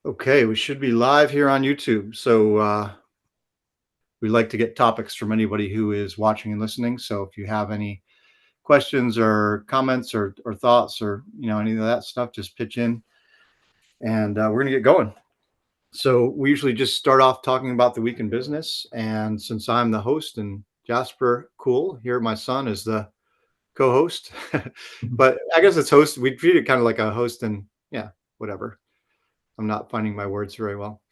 Okay, we should be live here on YouTube. So we'd like to get topics from anybody who is watching and listening. So if you have any questions or comments or thoughts or any of that stuff, just pitch in, and we're gonna get going. So we usually just start off talking about the week in business. And since I'm the host and Jasper Cool here, my son is the co-host, but I guess it's host. We treat it kind of like a host, and yeah, whatever. I'm not finding my words very well.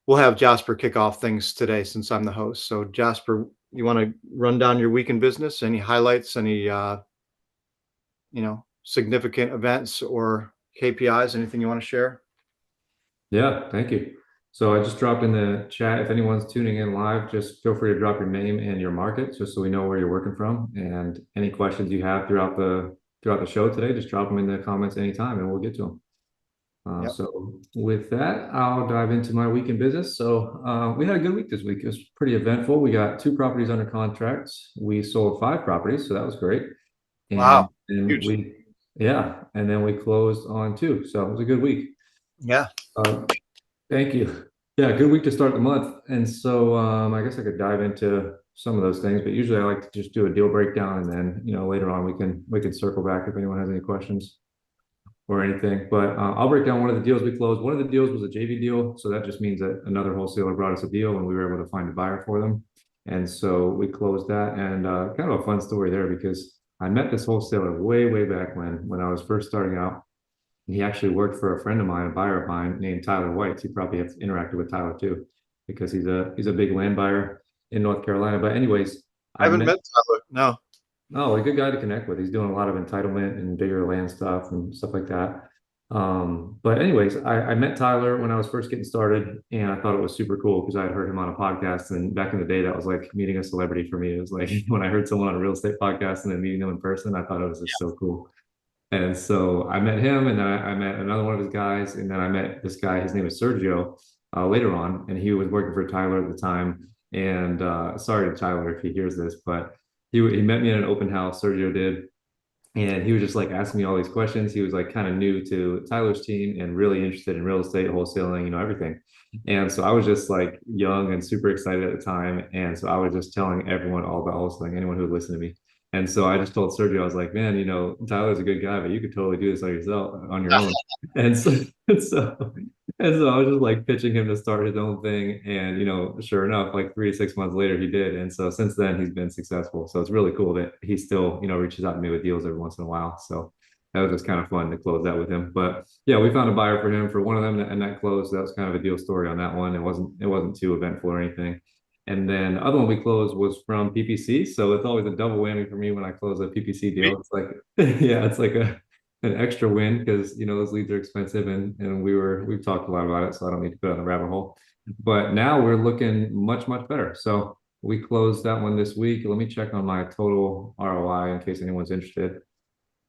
We'll have Jasper kick off things today since I'm the host. So Jasper, you want to run down your week in business? Any highlights? Any significant events or KPIs? Anything you want to share? Yeah, thank you. So I just dropped in the chat. If anyone's tuning in live, just feel free to drop your name and your market, just so we know where you're working from. And any questions you have throughout the show today, just drop them in the comments anytime, and we'll get to them. Yep. So with that, I'll dive into my week in business. So we had a good week this week. It was pretty eventful. We got 2 properties under contract. We sold 5 properties, so that was great. Wow. And Huge. and then we closed on 2. So it was a good week. Yeah. Uh, Thank you. Yeah, good week to start the month. And so I guess I could dive into some of those things, but usually I like to just do a deal breakdown, and then later on we can circle back if anyone has any questions or anything. But I'll break down one of the deals we closed. One of the deals was a JV deal, so that just means that another wholesaler brought us a deal, and we were able to find a buyer for them. And so we closed that, and kind of a fun story there because I met this wholesaler way back when I was first starting out. He actually worked for a friend of mine, a buyer of mine named Tyler White. You probably have interacted with Tyler too, because he's a big land buyer in North Carolina. But anyways, I I haven't met met Tyler. No. a good guy to connect with. He's doing a lot of entitlement and bigger land stuff and stuff like that. But anyways, I met Tyler when I was first getting started, and I thought it was super cool because I had heard him on a podcast. And back in the day, that was like meeting a celebrity for me. It was like when I heard someone on a real estate podcast and then meeting them in person, I thought it was just so cool. And so I met him, and then I met another one of his guys, and then I met this guy. His name is Sergio. Later on, and he was working for Tyler at the time. And sorry to Tyler if he hears this, but he met me at an open house. Sergio did, and he was just like asking me all these questions. He was like kind of new to Tyler's team and really interested in real estate, wholesaling, everything. And so I was just like young and super excited at the time. And so I was just telling everyone all about wholesaling, anyone who would listen to me. And so I just told Sergio, I was like, man, Tyler's a good guy, but you could totally do this on yourself, on your own. And so, and so, and so I was just like pitching him to start his own thing. And, sure enough, like 3 to 6 months later, he did. And so since then, he's been successful. So it's really cool that he still, reaches out to me with deals every once in a while. So that was just kind of fun to close that with him. But yeah, we found a buyer for him for one of them, and that closed. That was kind of a deal story on that one. It wasn't too eventful or anything. And then the other one we closed was from PPC. So it's always a double whammy for me when I close a PPC deal. It's like, yeah, it's like an extra win because those leads are expensive, and we've talked a lot about it, so I don't need to go down the rabbit hole. But now we're looking much better. So we closed that one this week. Let me check on my total ROI in case anyone's interested.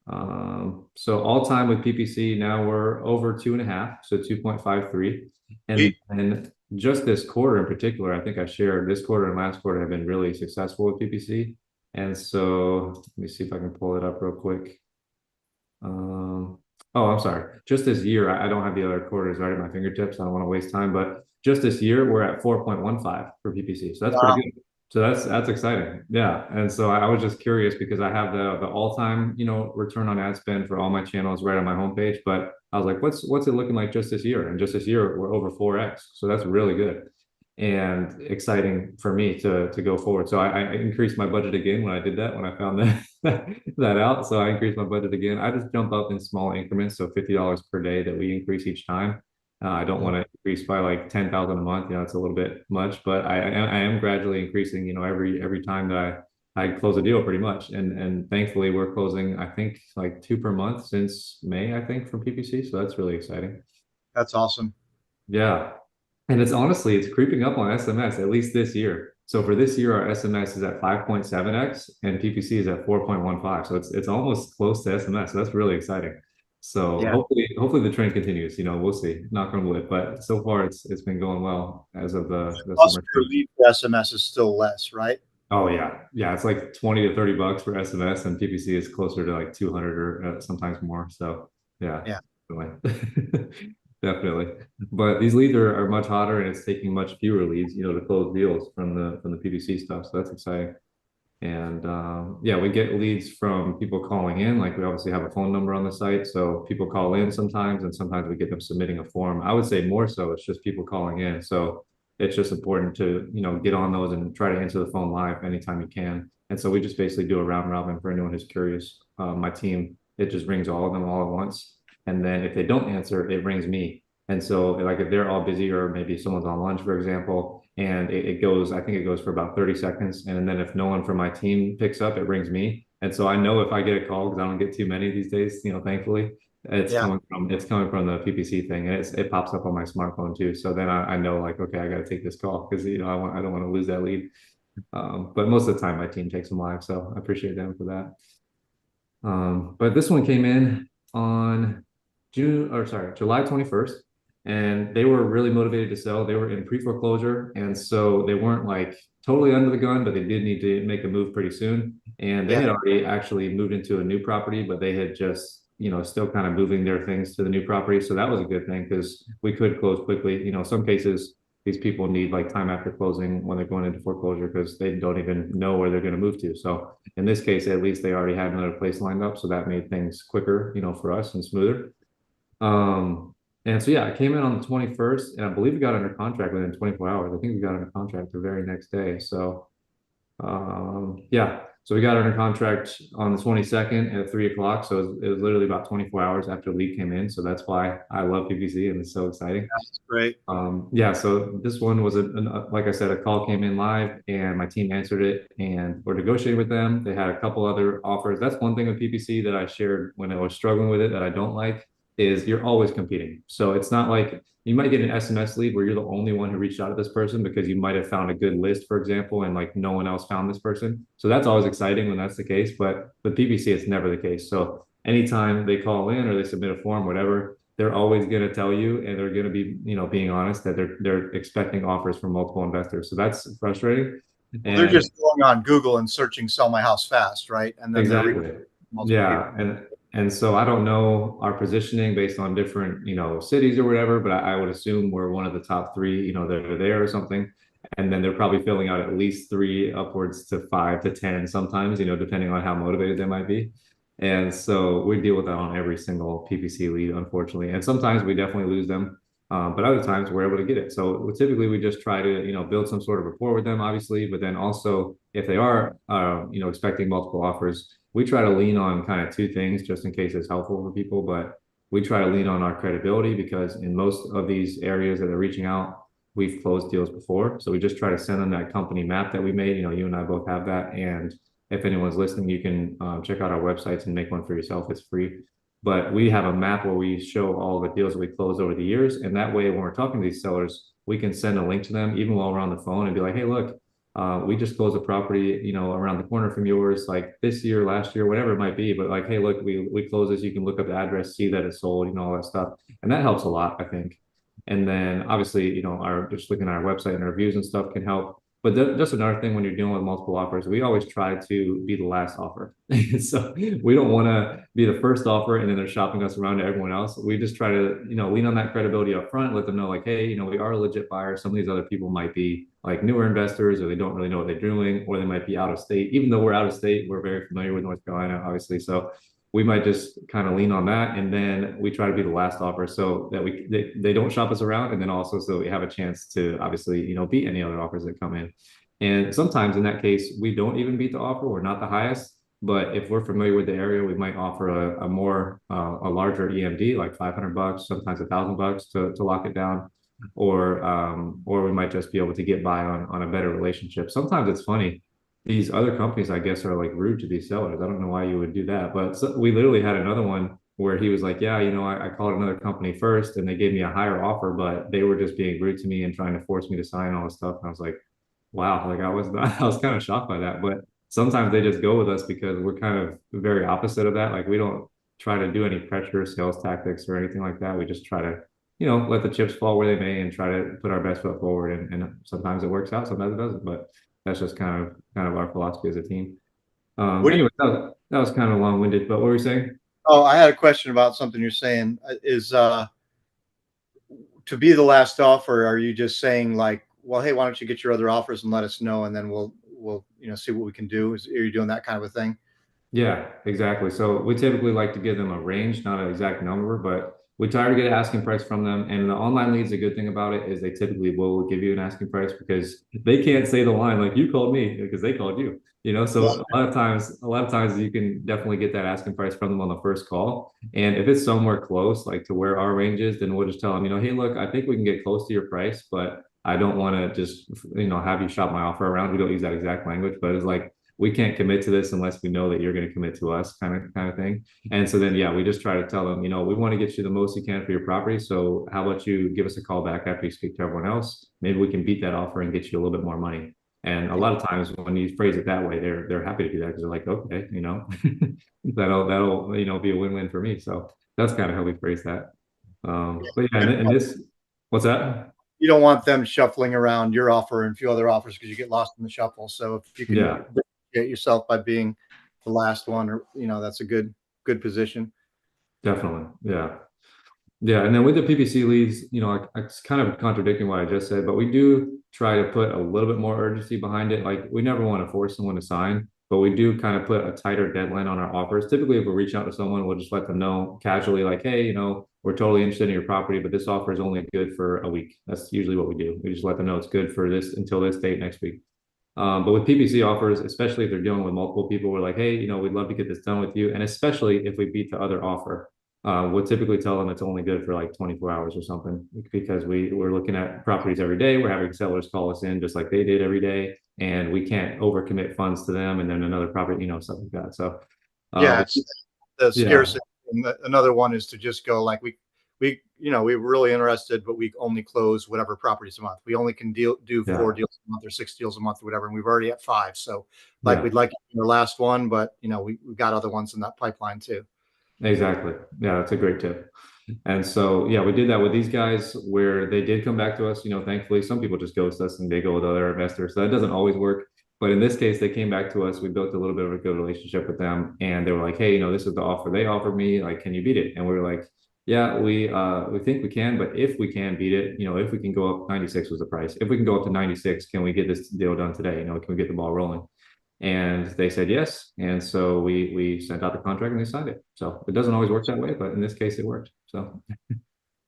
So all time with PPC now we're over 2.5, so 2.53. And just this quarter in particular, I think I shared this quarter and last quarter have been really successful with PPC. And so let me see if I can pull it up real quick. Oh, I'm sorry. Just this year, I don't have the other quarters right at my fingertips. I don't want to waste time, but just this year, we're at 4.15 for PPC. So that's Wow. pretty good. So that's exciting. Yeah. And so I was just curious because I have the all-time, return on ad spend for all my channels right on my homepage. But I was like, what's it looking like just this year? And just this year, we're over 4x. So that's really good and exciting for me to go forward. So I increased my budget again when I did that, when I found that out. So I increased my budget again. I just jump up in small increments, so $50 per day that we increase each time. I don't want to increase by like 10,000 a month. It's a little bit much, but I am gradually increasing. Every time that I close a deal, pretty much. And thankfully, we're closing, I think, like 2 per month since May, I think, from PPC. So that's really exciting. That's awesome. Yeah. And it's creeping up on SMS, at least this year. So for this year, our SMS is at 5.7x and PPC is at 4.15. So it's almost close to SMS. So that's really exciting. So Yeah. hopefully the trend continues. We'll see. Knock on wood. But so far it's been going well as of the Cost summer. per lead for SMS is still less, right? Oh yeah. Yeah, it's like 20 to 30 bucks for SMS, and PPC is closer to like 200 or sometimes more. So yeah. Yeah. Anyway. Definitely. But these leads are much hotter and it's taking much fewer leads, to close deals from the PPC stuff. So that's exciting. And yeah, we get leads from people calling in. Like we obviously have a phone number on the site. So people call in sometimes, and sometimes we get them submitting a form. I would say more so it's just people calling in. So it's just important to, get on those and try to answer the phone live anytime you can. And so we just basically do a round robin for anyone who's curious. My team, it just rings all of them all at once. And then if they don't answer, it rings me. And so like if they're all busy or maybe someone's on lunch, for example, and it goes, I think it goes for about 30 seconds. And then if no one from my team picks up, it rings me. And so I know if I get a call, because I don't get too many these days, thankfully, Yeah. it's coming from the PPC thing, and it pops up on my smartphone too. So then I know like, okay, I got to take this call because I don't want to lose that lead. But most of the time my team takes them live, so I appreciate them for that. But this one came in on July 21st, and they were really motivated to sell. They were in pre-foreclosure, and so they weren't like totally under the gun, but they did need to make a move pretty soon. And they Yeah. had already actually moved into a new property, but they had just, still kind of moving their things to the new property. So that was a good thing because we could close quickly. Some cases these people need like time after closing when they're going into foreclosure because they don't even know where they're going to move to. So in this case, at least they already had another place lined up, so that made things quicker, for us and smoother. Um, and so yeah, I came in on the 21st, and I believe we got under contract within 24 hours. I think we got under contract the very next day. So yeah, so we got under contract on the 22nd at 3 o'clock. So it was literally about 24 hours after the lead came in. So that's why I love PPC and it's so exciting. That's great. Yeah, so this one was like I said, a call came in live and my team answered it and we're negotiating with them. They had a couple other offers. That's one thing with PPC that I shared when I was struggling with it that I don't like is you're always competing. So it's not like you might get an SMS lead where you're the only one who reached out to this person because you might have found a good list, for example, and like no one else found this person. So that's always exciting when that's the case. But with PPC, it's never the case. So anytime they call in or they submit a form, whatever, they're always going to tell you and they're going to be being honest that they're expecting offers from multiple investors, so that's frustrating. Well, they're And just going on Google and searching "sell my house fast," right? And then they're reaching exactly, multiple people. yeah. And so I don't know our positioning based on different cities or whatever, but I would assume we're one of the top three that are there or something. And then they're probably filling out at least three upwards to 5 to 10 sometimes, depending on how motivated they might be. And so we deal with that on every single PPC lead, unfortunately. And sometimes we definitely lose them. But other times we're able to get it. So typically we just try to, build some sort of rapport with them, obviously. But then also if they are, expecting multiple offers, we try to lean on kind of two things just in case it's helpful for people. But we try to lean on our credibility because in most of these areas that they're reaching out, we've closed deals before. So we just try to send them that company map that we made. You and I both have that. And if anyone's listening, you can check out our websites and make one for yourself. It's free. But we have a map where we show all the deals that we closed over the years. And that way, when we're talking to these sellers, we can send a link to them even while we're on the phone and be like, hey, look, we just closed a property, around the corner from yours, like this year, last year, whatever it might be. But like, hey, look, we closed this. You can look up the address, see that it's sold, all that stuff. And that helps a lot, I think. And then obviously, our just looking at our website and our reviews and stuff can help. But just another thing when you're dealing with multiple offers, we always try to be the last offer. So we don't want to be the first offer and then they're shopping us around to everyone else. We just try to, lean on that credibility up front, let them know like, hey, we are a legit buyer. Some of these other people might be like newer investors or they don't really know what they're doing, or they might be out of state. Even though we're out of state, we're very familiar with North Carolina, obviously. So we might just kind of lean on that, and then we try to be the last offer so that they don't shop us around, and then also so we have a chance to obviously beat any other offers that come in. And sometimes in that case we don't even beat the offer, we're not the highest, but if we're familiar with the area we might offer a more a larger EMD like $500, sometimes $1,000 to lock it down, or we might just be able to get by on a better relationship. Sometimes it's funny, these other companies, I guess, are like rude to these sellers. I don't know why you would do that, but we literally had another one where he was like, yeah, I called another company first and they gave me a higher offer, but they were just being rude to me and trying to force me to sign all this stuff. And I was like, wow, like I was not, I was kind of shocked by that. But sometimes they just go with us because we're kind of very opposite of that. Like we don't try to do any pressure sales tactics or anything like that. We just try to, let the chips fall where they may and try to put our best foot forward. And sometimes it works out, sometimes it doesn't. But that's just kind of our philosophy as a team. What do you? Anyway, that was kind of long winded. But what were you saying? Oh, I had a question about something you're saying. Is to be the last offer, are you just saying like, well, hey, why don't you get your other offers and let us know, and then we'll see what we can do? Are you doing that kind of a thing? Yeah, exactly. So we typically like to give them a range, not an exact number, but we try to get an asking price from them. And the online leads, a good thing about it is they typically will give you an asking price because they can't say the line like you called me because they called you. Yeah. So a lot of times you can definitely get that asking price from them on the first call. And if it's somewhere close, like to where our range is, then we'll just tell them, hey, look, I think we can get close to your price, but I don't want to just, have you shop my offer around. We don't use that exact language, but it's like, we can't commit to this unless we know that you're going to commit to us kind of thing. And so then yeah, we just try to tell them, we want to get you the most you can for your property, so how about you give us a call back after you speak to everyone else, maybe we can beat that offer and get you a little bit more money. And a lot of times when you phrase it that way, they're happy to do that because they're like, okay, that'll be a win-win for me. So that's kind of how we phrase that. But yeah, and this, what's that? You don't want them shuffling around your offer and a few other offers because you get lost in the shuffle. So if you can Yeah, get yourself by being the last one, or that's a good position. definitely. Yeah. Yeah, and then with the PPC leads, it's kind of contradicting what I just said, but we do try to put a little bit more urgency behind it. Like we never want to force someone to sign, but we do kind of put a tighter deadline on our offers. Typically, if we reach out to someone, we'll just let them know casually, like, hey, we're totally interested in your property, but this offer is only good for a week. That's usually what we do. We just let them know it's good for this until this date next week. But with PPC offers, especially if they're dealing with multiple people, we're like, hey, we'd love to get this done with you. And especially if we beat the other offer, we'll typically tell them it's only good for like 24 hours or something because we're looking at properties every day. We're having sellers call us in just like they did every day. And we can't overcommit funds to them and then another property, stuff like that. So, Yeah, it's the yeah, scarcity. And another one is to just go like we're really interested, but we only close whatever properties a month. We only can do yeah, 4 deals a month or 6 deals a month or whatever, and we've already at 5. So like yeah. we'd like your last one, but we've got other ones in that pipeline too. Exactly. Yeah, that's a great tip. And so, yeah, we did that with these guys where they did come back to us. Thankfully, some people just ghost us and they go with other investors. So that doesn't always work. But in this case, they came back to us. We built a little bit of a good relationship with them. And they were like, hey, this is the offer they offered me. Like, can you beat it? And we were like, yeah, we think we can, but if we can beat it, if we can go up, 96 was the price. If we can go up to 96, can we get this deal done today? Can we get the ball rolling? And they said yes. And so we sent out the contract and they signed it. So it doesn't always work that way, but in this case it worked. So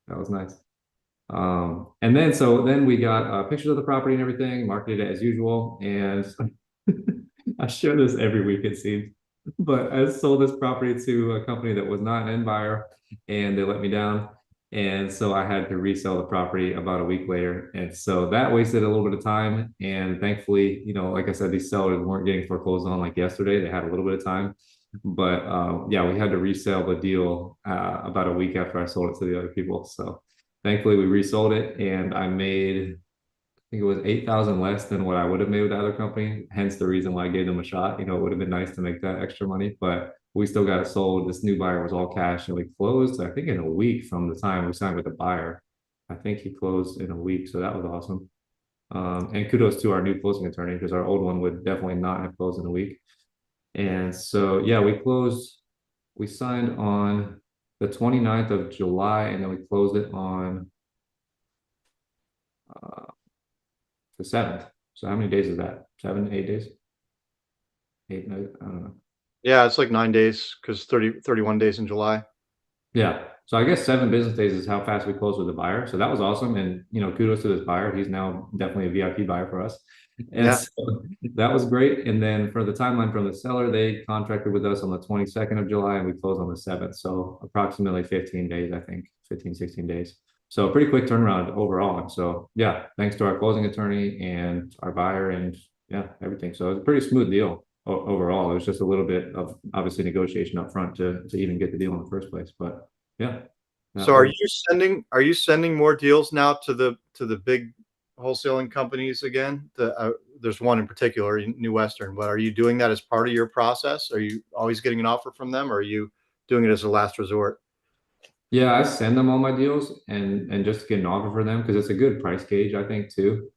that was nice. And then we got pictures of the property and everything, marketed it as usual. And I share this every week, it seems. But I sold this property to a company that was not an end buyer, and they let me down. And so I had to resell the property about a week later. And so that wasted a little bit of time. And thankfully, like I said, these sellers weren't getting foreclosed on like yesterday. They had a little bit of time. But yeah, we had to resell the deal about a week after I sold it to the other people. So thankfully, we resold it, and I made, think it was 8,000 less than what I would have made with the other company. Hence the reason why I gave them a shot. It would have been nice to make that extra money, but we still got it sold. This new buyer was all cash and we closed, I think, in a week from the time we signed with the buyer. I think he closed in a week. So that was awesome. And kudos to our new closing attorney because our old one would definitely not have closed in a week. And so, yeah, we signed on the 29th of July and then we closed it on uh, the 7th. So how many days is that? 7, 8 days? 8, 9, I don't know. Yeah, it's like 9 days because 31 days in July. Yeah. So I guess 7 business days is how fast we closed with the buyer. So that was awesome. And kudos to this buyer. He's now definitely a VIP buyer for us. And Yeah. so that was great. And then for the timeline from the seller, they contracted with us on the 22nd of July and we closed on the 7th. So approximately 15 days, I think, 15, 16 days. So a pretty quick turnaround overall. And so yeah, thanks to our closing attorney and our buyer and yeah, everything. So it was a pretty smooth deal overall. It was just a little bit of obviously negotiation up front to even get the deal in the first place. But yeah, So that was are you sending more deals now to the big wholesaling companies again? There's one in particular, New Western, but are you doing that as part of your process? Are you always getting an offer from them, or are you doing it as a last resort? yeah, I send them all my deals and just to get an offer for them because it's a good price gauge, I think, too.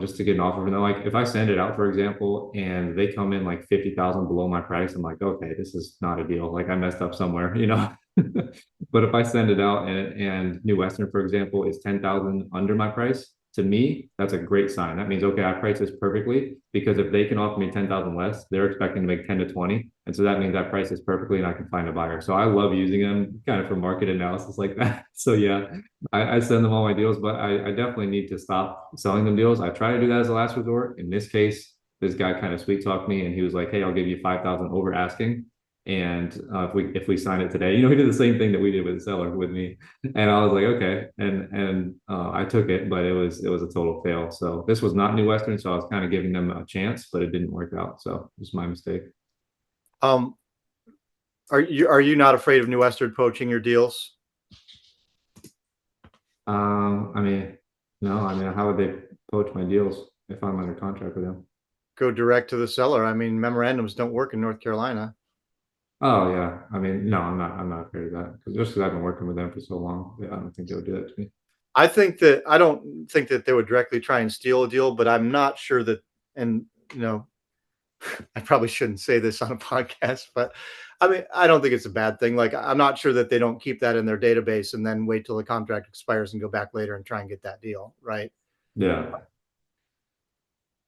Just to get an offer from them. Like if I send it out, for example, and they come in like 50,000 below my price, I'm like, okay, this is not a deal. Like I messed up somewhere, But if I send it out and New Western, for example, is 10,000 under my price, to me, that's a great sign. That means, okay, I price this perfectly because if they can offer me 10,000 less, they're expecting to make 10 to 20. And so that means I price this perfectly and I can find a buyer. So I love using them kind of for market analysis like that. So yeah, I send them all my deals, but I definitely need to stop selling them deals. I try to do that as a last resort. In this case, this guy kind of sweet talked me and he was like, hey, I'll give you 5,000 over asking. And if we sign it today, he did the same thing that we did with the seller with me, and I was like, okay, and I took it, but it was a total fail. So this was not New Western, so I was kind of giving them a chance, but it didn't work out. So it was my mistake. Um, are you not afraid of New Western poaching your deals? I mean, no, I mean, how would they poach my deals if I'm under contract with them? Go direct to the seller. I mean, memorandums don't work in North Carolina. Oh yeah, I mean, no, I'm not afraid of that because just because I've been working with them for so long, yeah, I don't think they would do that to me. I don't think that they would directly try and steal a deal, but I'm not sure that. And you know, I probably shouldn't say this on a podcast, but I mean, I don't think it's a bad thing. Like, I'm not sure that they don't keep that in their database and then wait till the contract expires and go back later and try and get that deal, right? Yeah,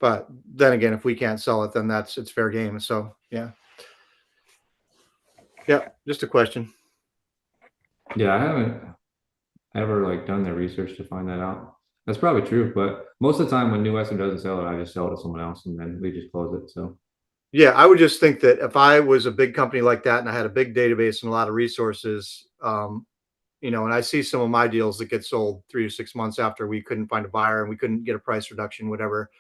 But then again, if we can't sell it, then it's fair game. So yeah, yeah, just a question. yeah, I haven't ever like done their research to find that out. That's probably true, but most of the time when New Western doesn't sell it, I just sell it to someone else and then we just close it. So Yeah, I would just think that if I was a big company like that and I had a big database and a lot of resources, and I see some of my deals that get sold 3 to 6 months after we couldn't find a buyer and we couldn't get a price reduction, whatever.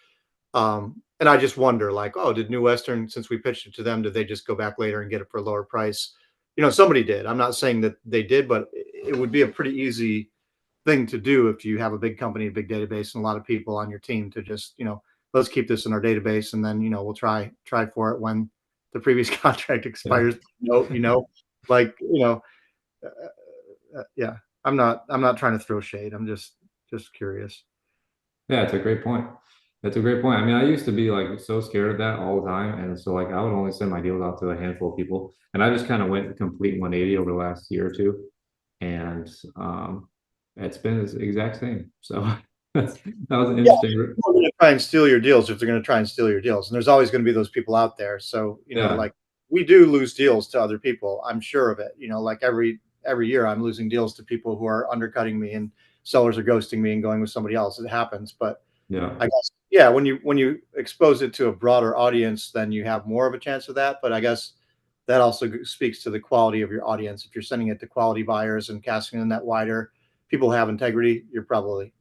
And I just wonder, like, oh, did New Western, since we pitched it to them, did they just go back later and get it for a lower price? Somebody did. I'm not saying that they did, but it would be a pretty easy thing to do if you have a big company, a big database, and a lot of people on your team to just, let's keep this in our database, and then we'll try for it when the previous contract yeah, expires. Like yeah. I'm not trying to throw shade. I'm just curious. yeah, it's a great point. That's a great point. I mean, I used to be like so scared of that all the time, and so like I would only send my deals out to a handful of people, and I just kind of went the complete 180 over the last year or two, and it's been the exact same. So that was an Yeah, interesting. people are going to try and steal your deals if they're going to try and steal your deals, and there's always going to be those people out there. So Yeah, like we do lose deals to other people. I'm sure of it. Like every year, I'm losing deals to people who are undercutting me, and sellers are ghosting me and going with somebody else. It happens, but yeah, I guess yeah, when you expose it to a broader audience, then you have more of a chance of that. But I guess that also speaks to the quality of your audience. If you're sending it to quality buyers and casting the net wider, people have integrity. You're probably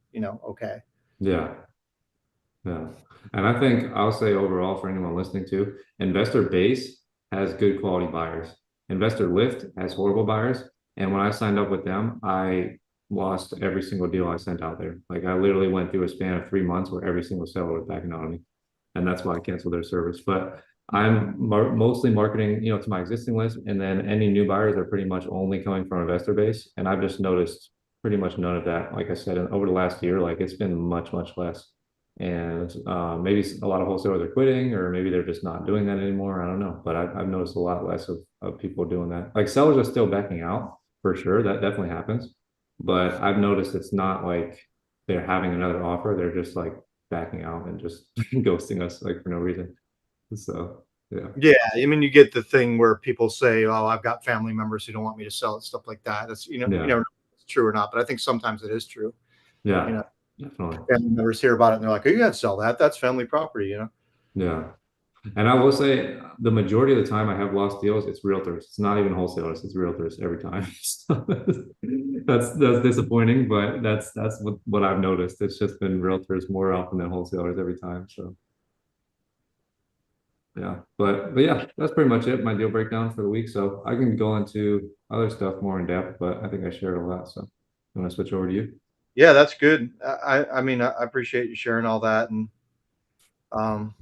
okay. yeah. Yeah. And I think I'll say overall for anyone listening to, Investor Base has good quality buyers. Investor Lift has horrible buyers. And when I signed up with them, I lost every single deal I sent out there. Like I literally went through a span of 3 months where every single seller was backing out of me. And that's why I canceled their service. But I'm mostly marketing, to my existing list. And then any new buyers are pretty much only coming from Investor Base. And I've just noticed pretty much none of that. Like I said, over the last year, like it's been much, much less. And maybe a lot of wholesalers are quitting, or maybe they're just not doing that anymore. I don't know, but I've noticed a lot less of people doing that. Like sellers are still backing out for sure. That definitely happens, but I've noticed it's not like they're having another offer. They're just like backing out and just ghosting us like for no reason. So yeah, Yeah, I mean, you get the thing where people say, "Oh, I've got family members who don't want me to sell it," stuff like that. That's you yeah, never know if it's true or not, but I think sometimes it is true. You yeah, know, definitely, family members hear about it and they're like, "Oh, you got to sell that. That's family property." yeah. And I will say the majority of the time I have lost deals, it's realtors. It's not even wholesalers, it's realtors every time. So that's disappointing, but that's what I've noticed. It's just been realtors more often than wholesalers every time. So yeah. But yeah, that's pretty much it, my deal breakdown for the week. So I can go into other stuff more in depth, but I think I shared a lot. So you want to switch over to you? Yeah, that's good. I mean, I appreciate you sharing all that, and um,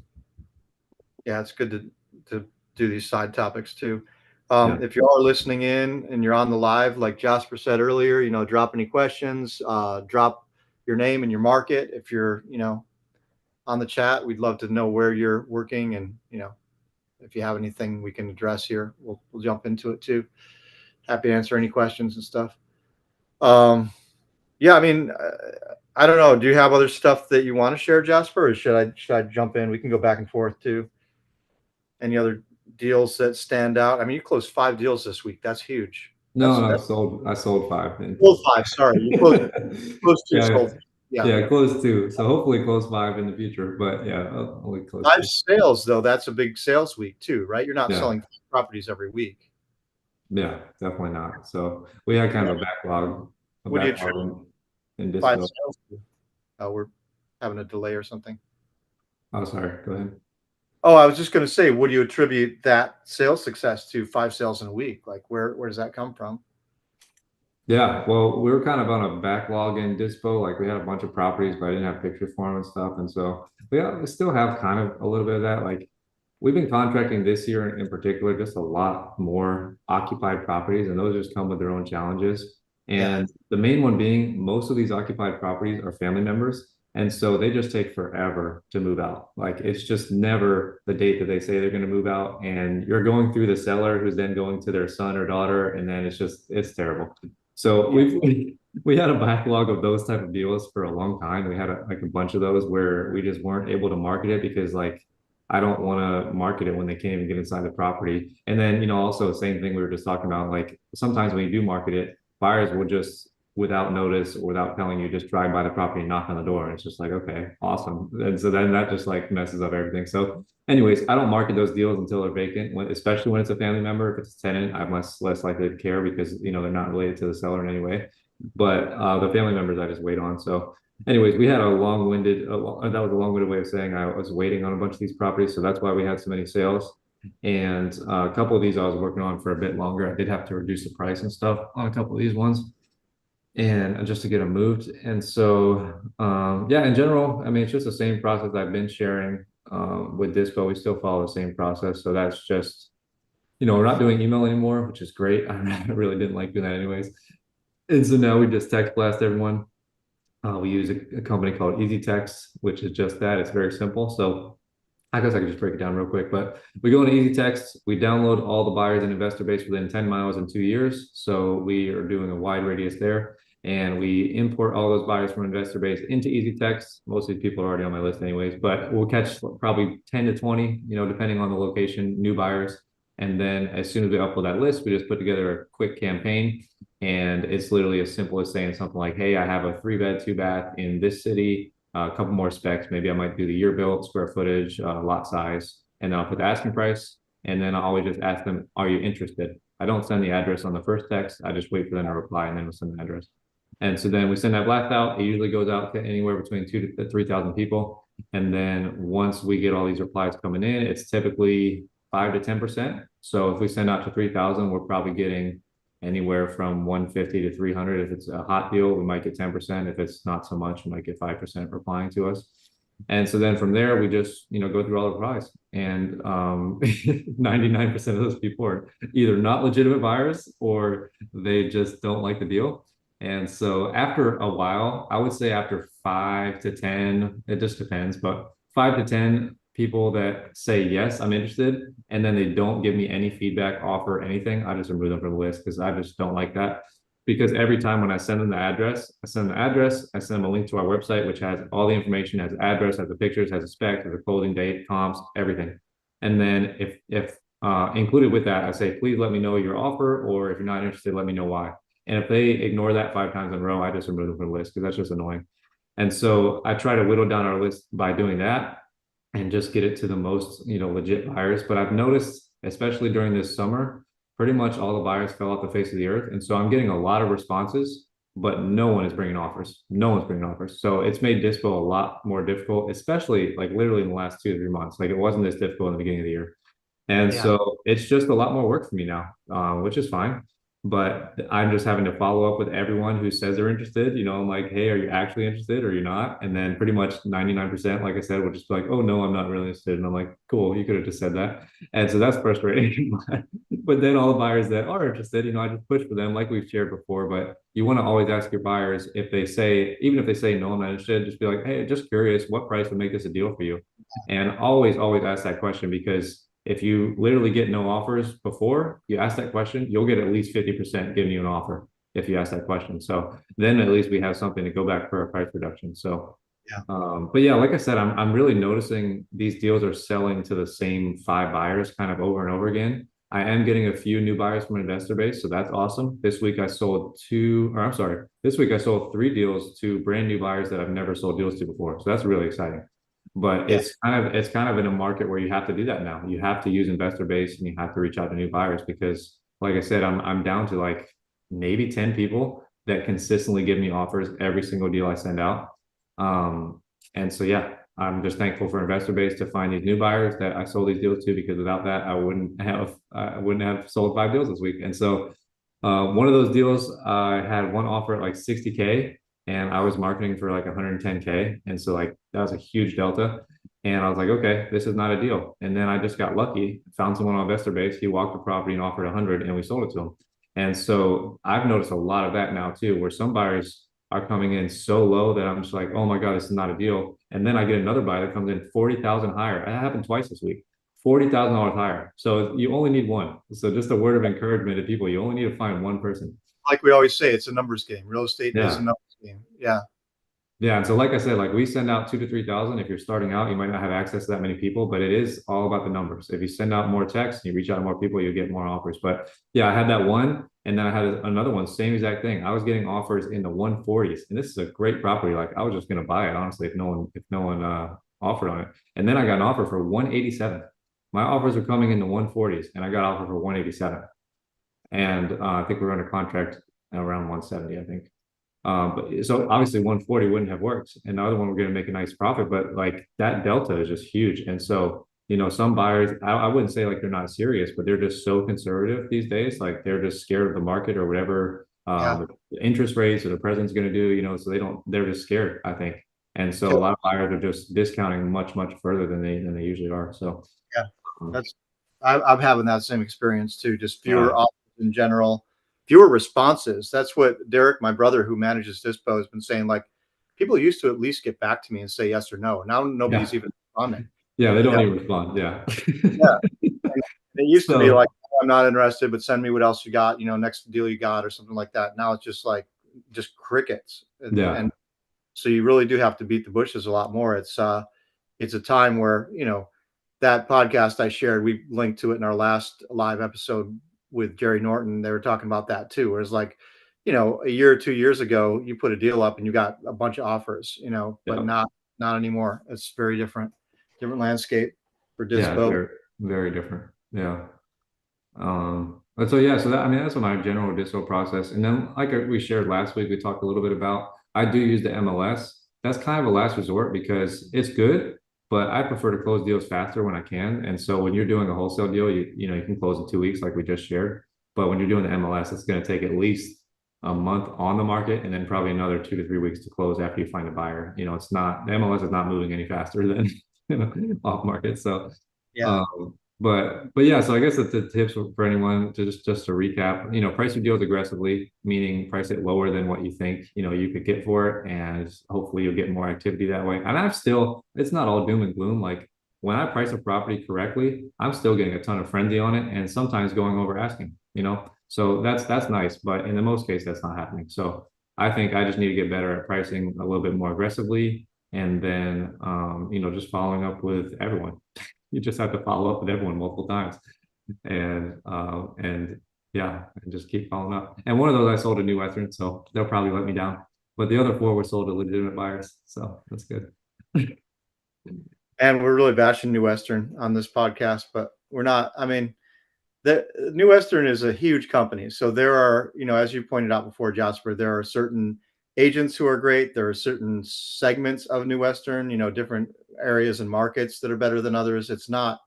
yeah, it's good to do these side topics too. Yeah. If you are listening in and you're on the live, like Jasper said earlier, drop any questions, drop your name and your market. If you're, on the chat, we'd love to know where you're working, and if you have anything we can address here, we'll jump into it too. Happy to answer any questions and stuff. Um, yeah, I mean, I don't know. Do you have other stuff that you want to share, Jasper, or should I jump in? We can go back and forth too. Any other deals that stand out? I mean, you closed 5 deals this week. That's huge. No, That's no, that's I sold five in closed total. five. Sorry, you closed two, Yeah, sold. Yeah, yeah, close two. So hopefully close five in the future. But yeah, only close five two. sales though. That's a big sales week too, right? You're not Yeah, selling properties every week. yeah, definitely not. So we had kind of a What do you backlog attribute in five Dispo. sales to? We're having a delay or something. Oh, sorry. Go ahead. Oh, I was just going to say, what do you attribute that sales success to? 5 sales in a week. Like, where does that come from? Yeah, well, we were kind of on a backlog in Dispo. Like we had a bunch of properties, but I didn't have pictures for them and stuff. And so we still have kind of a little bit of that. Like we've been contracting this year in particular, just a lot more occupied properties, and those just come with their own challenges. Yeah, And the main one being most of these occupied properties are family members. And so they just take forever to move out. Like it's just never the date that they say they're going to move out. And you're going through the seller who's then going to their son or daughter. And then it's terrible. So yeah, we had a backlog of those type of deals for a long time. We had like a bunch of those where we just weren't able to market it because like I don't want to market it when they can't even get inside the property. And then, also same thing we were just talking about, like sometimes when you do market it, buyers will just without notice or without telling you, just drive by the property and knock on the door. And it's just like, okay, awesome. And so then that just like messes up everything. So anyways, I don't market those deals until they're vacant, especially when it's a family member. If it's a tenant, I'm less likely to care because they're not related to the seller in any way. But the family members I just wait on. So anyways, we had a long-winded that was a long-winded way of saying I was waiting on a bunch of these properties. So that's why we had so many sales. And a couple of these I was working on for a bit longer. I did have to reduce the price and stuff on a couple of these ones and just to get them moved. And so, yeah, in general, I mean, it's just the same process I've been sharing with this, but we still follow the same process. So that's just, we're not doing email anymore, which is great. I really didn't like doing that anyways. And so now we just text blast everyone. We use a company called Easy Text, which is just that. It's very simple. So I guess I could just break it down real quick, but we go into Easy Text, we download all the buyers and investor base within 10 miles in 2 years. So we are doing a wide radius there. And we import all those buyers from investor base into Easy Text. Most of these people are already on my list anyways, but we'll catch probably 10 to 20, depending on the location, new buyers. And then as soon as we upload that list, we just put together a quick campaign. And it's literally as simple as saying something like, hey, I have a 3-bed, 2-bath in this city, a couple more specs. Maybe I might do the year built, square footage, lot size, and then I'll put the asking price. And then I'll always just ask them, are you interested? I don't send the address on the first text. I just wait for them to reply and then we'll send the address. And so then we send that blast out. It usually goes out to anywhere between 2 to 3,000 people. And then once we get all these replies coming in, it's typically 5 to 10%. So if we send out to 3,000, we're probably getting anywhere from 150 to 300. If it's a hot deal, we might get 10%. If it's not so much, we might get 5% replying to us. And so then from there, we just, go through all the replies. And 99% of those people are either not legitimate buyers or they just don't like the deal. And so after a while, I would say after 5 to 10, it just depends, but 5 to 10 people that say, yes, I'm interested, and then they don't give me any feedback, offer anything, I just remove them from the list because I just don't like that. Because every time when I send them the address, I send them a link to our website, which has all the information, has the address, has the pictures, has a spec, has a closing date, comps, everything. And then if included with that, I say, please let me know your offer, or if you're not interested, let me know why. And if they ignore that 5 times in a row, I just remove them from the list because that's just annoying. And so I try to whittle down our list by doing that and just get it to the most, legit buyers. But I've noticed, especially during this summer, pretty much all the buyers fell off the face of the earth. And so I'm getting a lot of responses, but no one is bringing offers. No one's bringing offers. So it's made Dispo a lot more difficult, especially like literally in the last 2 to 3 months. Like it wasn't this difficult in the beginning of the year. And yeah. so it's just a lot more work for me now, which is fine. But I'm just having to follow up with everyone who says they're interested. I'm like, hey, are you actually interested or you're not? And then pretty much 99%, like I said, will just be like, oh, no, I'm not really interested. And I'm like, cool, you could have just said that. And so that's frustrating. But then all the buyers that are interested, I just push for them like we've shared before. But you want to always ask your buyers if they say, even if they say, no, I'm not interested, just be like, hey, just curious, what price would make this a deal for you? And always, always ask that question because if you literally get no offers before you ask that question, you'll get at least 50% giving you an offer if you ask that question. So then at least we have something to go back for a price reduction. So Yeah. but yeah, like I said, I'm really noticing these deals are selling to the same five buyers kind of over and over again. I am getting a few new buyers from investor base, so that's awesome. This week I sold two, or I'm sorry, this week I sold three deals to brand new buyers that I've never sold deals to before. So that's really exciting. But Yeah. it's kind of in a market where you have to do that now. You have to use investor base and you have to reach out to new buyers because, like I said, I'm down to like maybe 10 people that consistently give me offers every single deal I send out. And so yeah, I'm just thankful for investor base to find these new buyers that I sold these deals to because without that, I wouldn't have sold five deals this week. And so one of those deals, I had one offer at like 60K and I was marketing for like 110K. And so like that was a huge delta. And I was like, okay, this is not a deal. And then I just got lucky, found someone on investor base. He walked the property and offered 100 and we sold it to him. And so I've noticed a lot of that now too, where some buyers are coming in so low that I'm just like, oh my God, this is not a deal. And then I get another buyer that comes in 40,000 higher. That happened twice this week. $40,000 higher. So you only need one. So just a word of encouragement to people. You only need to find one person. Like we always say, it's a numbers game. Real estate is a Yeah. numbers game. Yeah. Yeah. And so, like I said, like we send out 2 to 3 thousand. If you're starting out, you might not have access to that many people, but it is all about the numbers. If you send out more texts, you reach out to more people, you get more offers. But yeah, I had that one. And then I had another one, same exact thing. I was getting offers in the 140s. And this is a great property. Like I was just going to buy it, honestly, if no one offered on it. And then I got an offer for 187. My offers were coming in the 140s and I got offered for 187. And I think we were under contract around 170, I think. But so obviously 140 wouldn't have worked, and the other one we're going to make a nice profit, but like that delta is just huge. And so, some buyers, I wouldn't say like they're not serious, but they're just so conservative these days. Like they're just scared of the market or whatever Yeah. the interest rates or the president's going to do, so they're just scared, I think. And so a lot of buyers are just discounting much, much further than they usually are. So, Yeah. um, That's I'm having that same experience too. Just fewer yeah, offers in general, fewer responses. That's what Derek, my brother who manages Dispo, has been saying. Like people used to at least get back to me and say yes or no. Now yeah, nobody's even responding. yeah, they You don't know, even respond. Yeah. yeah. And it used to be like, So, "Oh, I'm not interested, but send me what else you got. Next deal you got or something like that." Now it's just like just crickets, yeah, and so you really do have to beat the bushes a lot more. It's a time where, that podcast I shared, we linked to it in our last live episode with Jerry Norton. They were talking about that too. Where it's like, a year or 2 years ago, you put a deal up and you got a bunch of offers, but yeah. not anymore. It's very different landscape for Yeah, it's Dispo. very, very different. Yeah. But so yeah, so that I mean that's my general dispo process. And then like we shared last week, we talked a little bit about I do use the MLS. That's kind of a last resort because it's good, but I prefer to close deals faster when I can. And so when you're doing a wholesale deal, you can close in 2 weeks like we just shared. But when you're doing the MLS, it's going to take at least a month on the market and then probably another 2 to 3 weeks to close after you find a buyer. It's not the MLS is not moving any faster than off market. So Yeah. but yeah, so I guess the tips for anyone to just to recap, price your deals aggressively, meaning price it lower than what you think, you could get for it, and hopefully you'll get more activity that way. And it's not all doom and gloom. Like when I price a property correctly, I'm still getting a ton of frenzy on it, and sometimes going over asking, So that's nice, but in the most case, that's not happening. So I think I just need to get better at pricing a little bit more aggressively, and then just following up with everyone. You just have to follow up with everyone multiple times, and yeah, and just keep following up. And one of those I sold a New Western, so they'll probably let me down. But the other four were sold to legitimate buyers, so that's good. And we're really bashing New Western on this podcast, but we're not. I mean, the New Western is a huge company. So there are, as you pointed out before, Jasper, there are certain agents who are great. There are certain segments of New Western, different areas and markets that are better than others. It's not,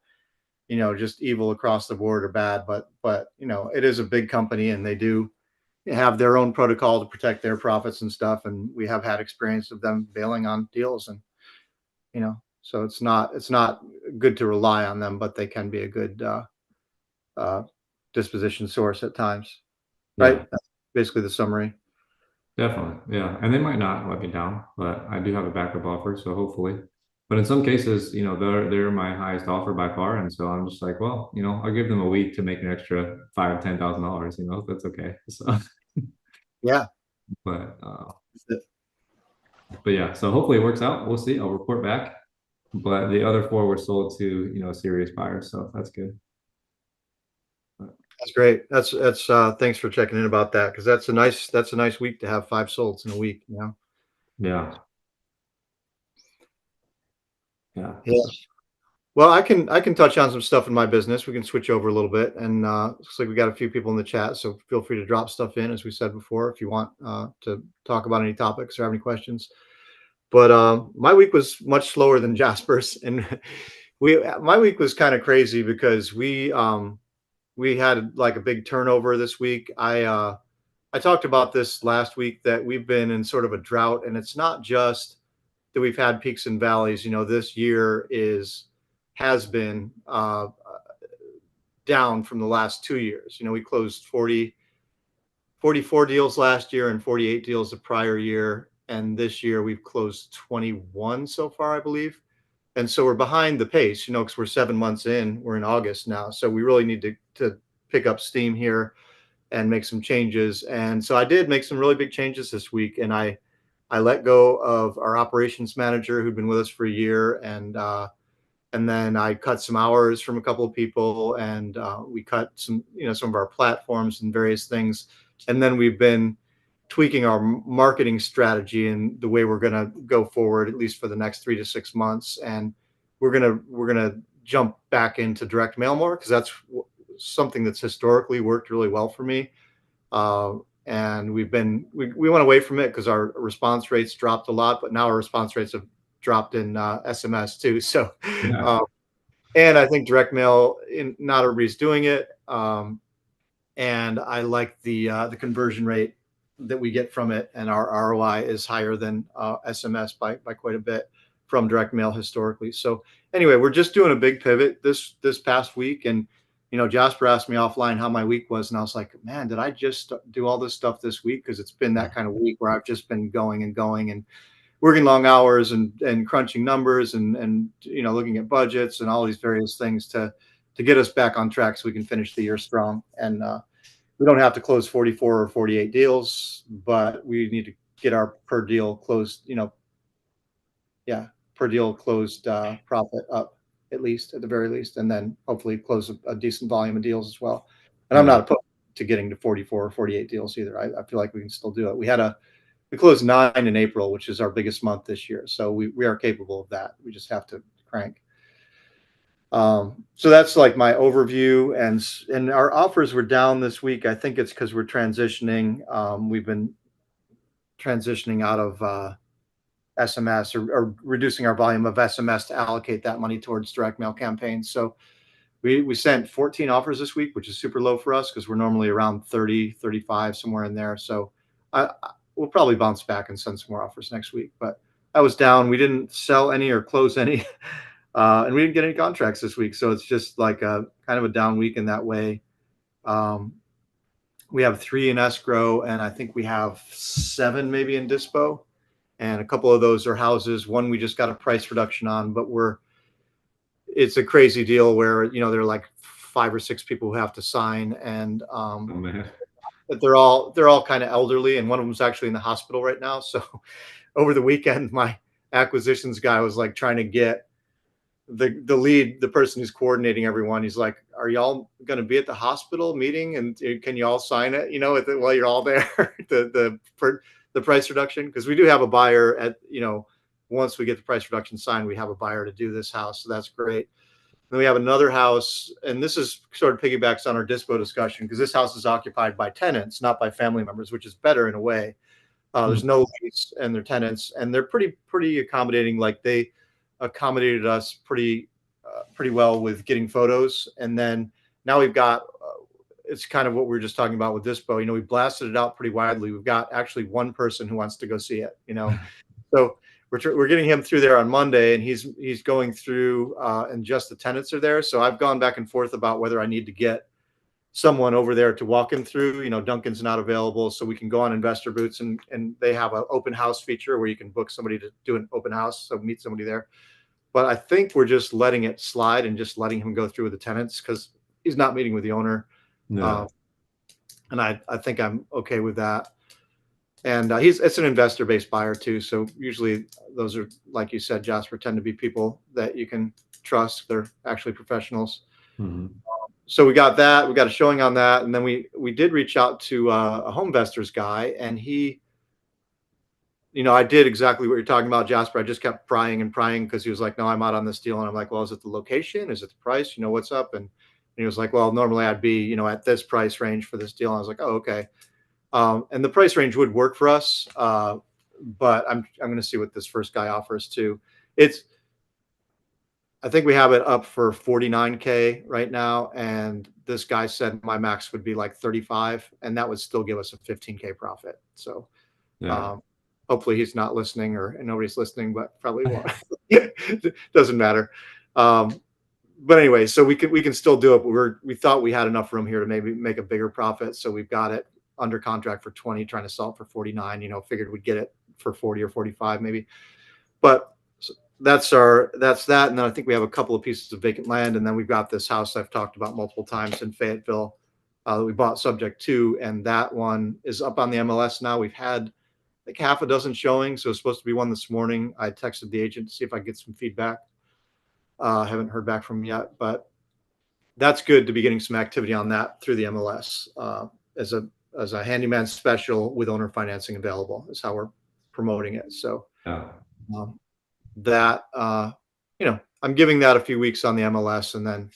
just evil across the board or bad, but it is a big company and they do have their own protocol to protect their profits and stuff. And we have had experience of them bailing on deals, and so it's not good to rely on them, but they can be a good uh, disposition source at times, right? Yeah, That's basically the summary. definitely. Yeah, and they might not let me down, but I do have a backup offer, so hopefully. But in some cases, they're my highest offer by far, and so I'm just like, well, I'll give them a week to make an extra $5,000, $10,000. That's okay. So, Yeah. but but yeah, so hopefully it works out. We'll see. I'll report back. But the other four were sold to serious buyers, so that's good. But, That's great. That's thanks for checking in about that, because that's a nice week to have 5 solds in a week. yeah, yeah. Yeah. So Well, I can touch on some stuff in my business. We can switch over a little bit, and looks like we got a few people in the chat, so feel free to drop stuff in, as we said before, if you want to talk about any topics or have any questions. But my week was much slower than Jasper's, and we my week was kind of crazy because we had like a big turnover this week. I talked about this last week, that we've been in sort of a drought, and it's not just that we've had peaks and valleys. This year has been down from the last 2 years. We closed 44 deals last year and 48 deals the prior year. And this year we've closed 21 so far, I believe. And so we're behind the pace, because we're 7 months in. We're in August now. So we really need to pick up steam here and make some changes. And so I did make some really big changes this week. And I let go of our operations manager, who'd been with us for a year, and then I cut some hours from a couple of people, and we cut some of our platforms and various things. And then we've been tweaking our marketing strategy and the way we're going to go forward, at least for the next 3 to 6 months. And we're gonna jump back into direct mail more, because that's something that's historically worked really well for me. And we went away from it because our response rates dropped a lot, but now our response rates have dropped in SMS too. So, yeah, um, and I think direct mail, not everybody's doing it. And I like the conversion rate that we get from it, and our ROI is higher than SMS by quite a bit from direct mail historically. So anyway, we're just doing a big pivot this past week. And Jasper asked me offline how my week was, and I was like, man, did I just do all this stuff this week? Because it's been that kind of week where I've just been going and going and working long hours and crunching numbers and looking at budgets and all these various things to get us back on track, so we can finish the year strong. And we don't have to close 44 or 48 deals, but we need to get our per deal closed, yeah, per deal closed profit up, at the very least, and then hopefully close a decent volume of deals as well. And I'm yeah, not opposed to getting to 44 or 48 deals either. I feel like we can still do it. We closed 9 in April, which is our biggest month this year. So we are capable of that. We just have to crank. So that's like my overview, and our offers were down this week. I think it's because we're transitioning. We've been transitioning out of SMS, or reducing our volume of SMS to allocate that money towards direct mail campaigns. So we sent 14 offers this week, which is super low for us, because we're normally around 30, 35, somewhere in there. So we'll probably bounce back and send some more offers next week. But I was down. We didn't sell any or close any, and we didn't get any contracts this week. So it's just like a kind of a down week in that way. Um, we have 3 in escrow, and I think we have 7 maybe in dispo, and a couple of those are houses. One we just got a price reduction on, but it's a crazy deal where there are like 5 or 6 people who have to sign, and oh man, but they're all kind of elderly, and one of them's actually in the hospital right now. So over the weekend, my acquisitions guy was like trying to get the lead, the person who's coordinating everyone. He's like, "Are y'all going to be at the hospital meeting, and can you all sign it? While you're all there, for the price reduction, because we do have a buyer at once we get the price reduction signed, we have a buyer to do this house, so that's great. Then we have another house, and this is sort of piggybacks on our dispo discussion, because this house is occupied by tenants, not by family members, which is better in a way. There's no lease, and they're tenants, and they're pretty accommodating. Like, they accommodated us pretty well with getting photos. And then now we've got it's kind of what we were just talking about with Dispo. We blasted it out pretty widely. We've got actually one person who wants to go see it. So we're getting him through there on Monday, and he's going through, and just the tenants are there. So I've gone back and forth about whether I need to get someone over there to walk him through. Duncan's not available, so we can go on Investor Boots, and they have an open house feature where you can book somebody to do an open house, so meet somebody there. but I think we're just letting it slide and just letting him go through with the tenants because he's not meeting with the owner. Yeah. And I think I'm okay with that. And it's an investor based buyer too. So usually those are, like you said, Jasper, tend to be people that you can trust. They're actually professionals. Hmm. So we got that. We got a showing on that, and then we did reach out to a home investors guy, and he, I did exactly what you're talking about, Jasper. I just kept prying and prying because he was like, "No, I'm out on this deal," and I'm like, "Well, is it the location? Is it the price? What's up?" And he was like, "Well, normally I'd be, at this price range for this deal." And I was like, "Oh, okay." And the price range would work for us, but I'm going to see what this first guy offers too. It's I think we have it up for 49K right now, and this guy said my max would be like 35, and that would still give us a 15K profit. So Yeah. um, hopefully he's not listening, or and nobody's listening, but probably won't. Doesn't matter. Um, but anyway, so we can still do it. But we thought we had enough room here to maybe make a bigger profit, so we've got it under contract for 20, trying to sell it for 49. Figured we'd get it for 40 or 45 maybe. But that's that. And then I think we have a couple of pieces of vacant land, and then we've got this house I've talked about multiple times in Fayetteville that we bought subject to, and that one is up on the MLS now. We've had like half a dozen showings, so it's supposed to be one this morning. I texted the agent to see if I could get some feedback. Haven't heard back from him yet, but that's good to be getting some activity on that through the MLS as a handyman special with owner financing available is how we're promoting it. So Yeah. um, that I'm giving that a few weeks on the MLS, and then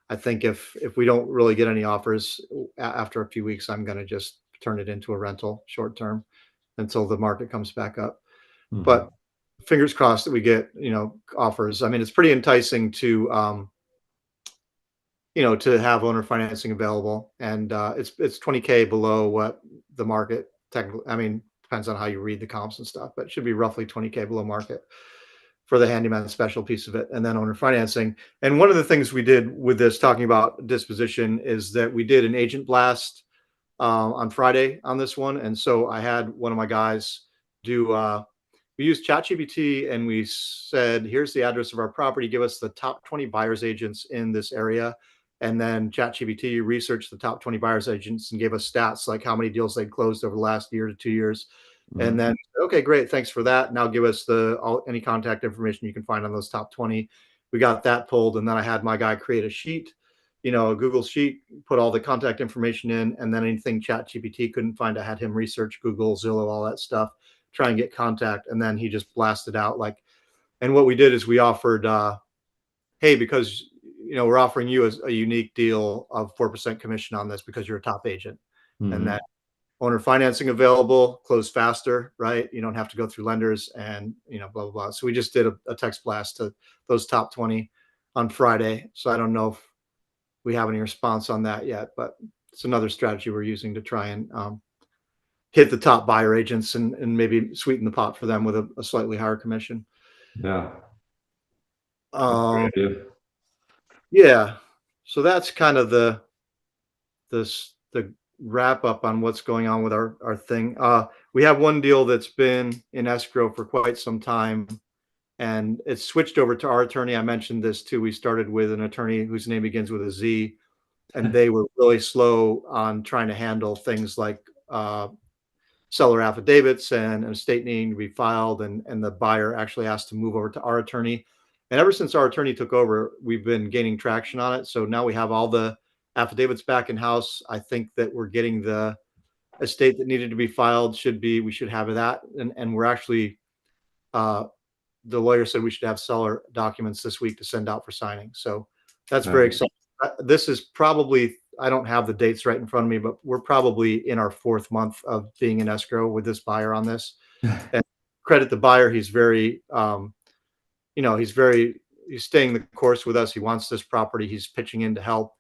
I think if we don't really get any offers after a few weeks, I'm going to just turn it into a rental short term until the market comes back up. Hmm. But fingers crossed that we get offers. I mean, it's pretty enticing to have owner financing available, and it's 20K below what the market technically. I mean, depends on how you read the comps and stuff, but it should be roughly 20K below market for the handyman special piece of it, and then owner financing. And one of the things we did with this, talking about disposition, is that we did an agent blast on Friday on this one. And so I had one of my guys do, we used ChatGPT, and we said, here's the address of our property. Give us the top 20 buyers agents in this area. And then ChatGPT researched the top 20 buyers agents and gave us stats like how many deals they'd closed over the last year to 2 years. And Hmm. then, okay, great. Thanks for that. Now give us any contact information you can find on those top 20. We got that pulled. And then I had my guy create a sheet, a Google sheet, put all the contact information in, and then anything Chat GPT couldn't find, I had him research Google, Zillow, all that stuff, try and get contact. And then he just blasted out and what we did is we offered, hey, because, we're offering you a unique deal of 4% commission on this because you're a top agent. And Hmm. that owner financing available, close faster, right? You don't have to go through lenders and, blah, blah, blah. So we just did a text blast to those top 20 on Friday. So I don't know if we have any response on that yet, but it's another strategy we're using to try and hit the top buyer agents and maybe sweeten the pot for them with a slightly higher commission. Yeah. That's a Um, great idea. yeah. So that's kind of the wrap up on what's going on with our thing. We have one deal that's been in escrow for quite some time, and it's switched over to our attorney. I mentioned this too. We started with an attorney whose name begins with a Z, and they were really slow on trying to handle things like seller affidavits and an estate needing to be filed, and the buyer actually asked to move over to our attorney. And ever since our attorney took over, we've been gaining traction on it. So now we have all the affidavits back in house. I think that we're getting the estate that needed to be filed. We should have that, and we're actually uh, the lawyer said we should have seller documents this week to send out for signing. So that's very Nice. exciting. This is probably, I don't have the dates right in front of me, but we're probably in our fourth month of being in escrow with this buyer on this. And credit the buyer. He's very, he's staying the course with us. He wants this property. He's pitching in to help,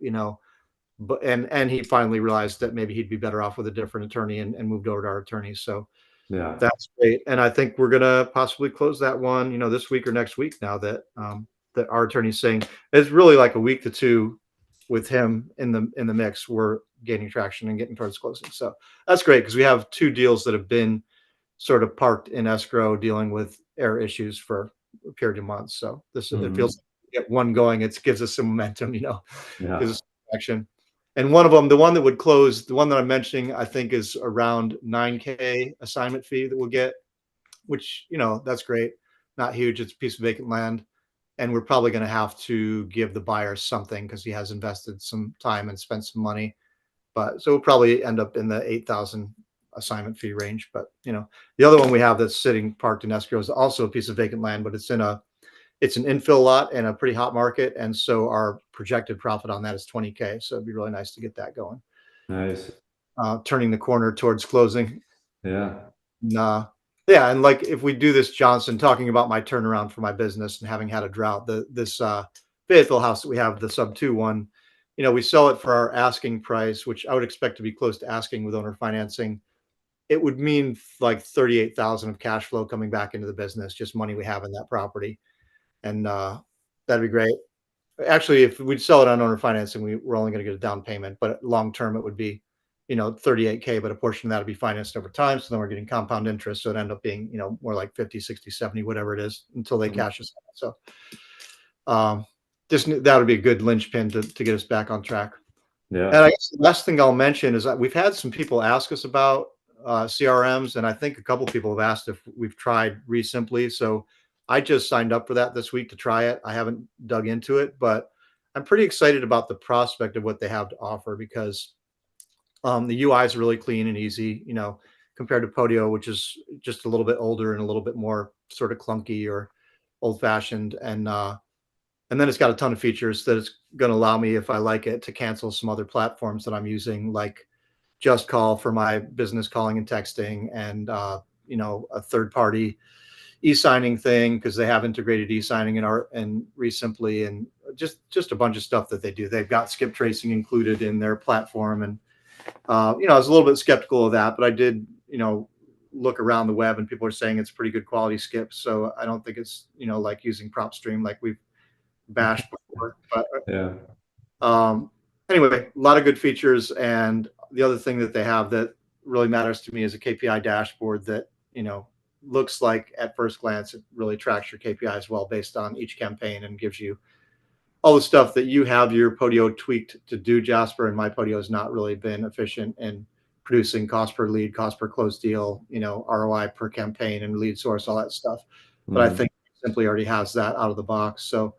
but, and he finally realized that maybe he'd be better off with a different attorney and moved over to our attorney. So Yeah. that's great, and I think we're gonna possibly close that one, this week or next week. Now that our attorney's saying it's really like a week to two with him in the mix, we're gaining traction and getting towards closing. So that's great because we have two deals that have been sort of parked in escrow, dealing with error issues for a period of months. So it Hmm. feels like we get one going. It gives us some momentum, gives Yeah. us some action. And one of them, the one that would close, the one that I'm mentioning, I think is around 9K assignment fee that we'll get, which, that's great. Not huge. It's a piece of vacant land. And we're probably going to have to give the buyer something because he has invested some time and spent some money. But so we'll probably end up in the 8,000 assignment fee range. But the other one we have that's sitting parked in escrow is also a piece of vacant land, but it's an infill lot in a pretty hot market. And so our projected profit on that is 20K. So it'd be really nice to get that going. Nice. Turning the corner towards closing. Yeah. Nah. Yeah, and like if we do this, Johnson, talking about my turnaround for my business and having had a drought, this Fayetteville house that we have, the sub 2 one, we sell it for our asking price, which I would expect to be close to asking with owner financing. It would mean like 38,000 of cash flow coming back into the business, just money we have in that property. And that'd be great. Actually, if we'd sell it on owner financing, we're only going to get a down payment, but long term it would be, 38K, but a portion of that would be financed over time. So then we're getting compound interest. So it end up being, more like 50, 60, 70, whatever it is until they Mhm. cash us out. So um, just that would be a good linchpin to get us back on track. And Yeah. I guess the last thing I'll mention is that we've had some people ask us about CRMs, and I think a couple people have asked if we've tried Resimply. So I just signed up for that this week to try it. I haven't dug into it, but I'm pretty excited about the prospect of what they have to offer because the UI is really clean and easy, compared to Podio, which is just a little bit older and a little bit more sort of clunky or old fashioned. And then it's got a ton of features that it's going to allow me, if I like it, to cancel some other platforms that I'm using, like Just Call for my business calling and texting, and a third party e-signing thing because they have integrated e-signing and Resimply, and just a bunch of stuff that they do. They've got skip tracing included in their platform, and I was a little bit skeptical of that, but I did, look around the web, and people are saying it's pretty good quality skip. So I don't think it's like using PropStream like we've bashed before. But Yeah. um, anyway, a lot of good features. And the other thing that they have that really matters to me is a KPI dashboard that, looks like at first glance, it really tracks your KPIs well based on each campaign and gives you all the stuff that you have your Podio tweaked to do, Jasper. And my Podio has not really been efficient in producing cost per lead, cost per closed deal, ROI per campaign and lead source, all that stuff. But I Mhm. think Simply already has that out of the box. So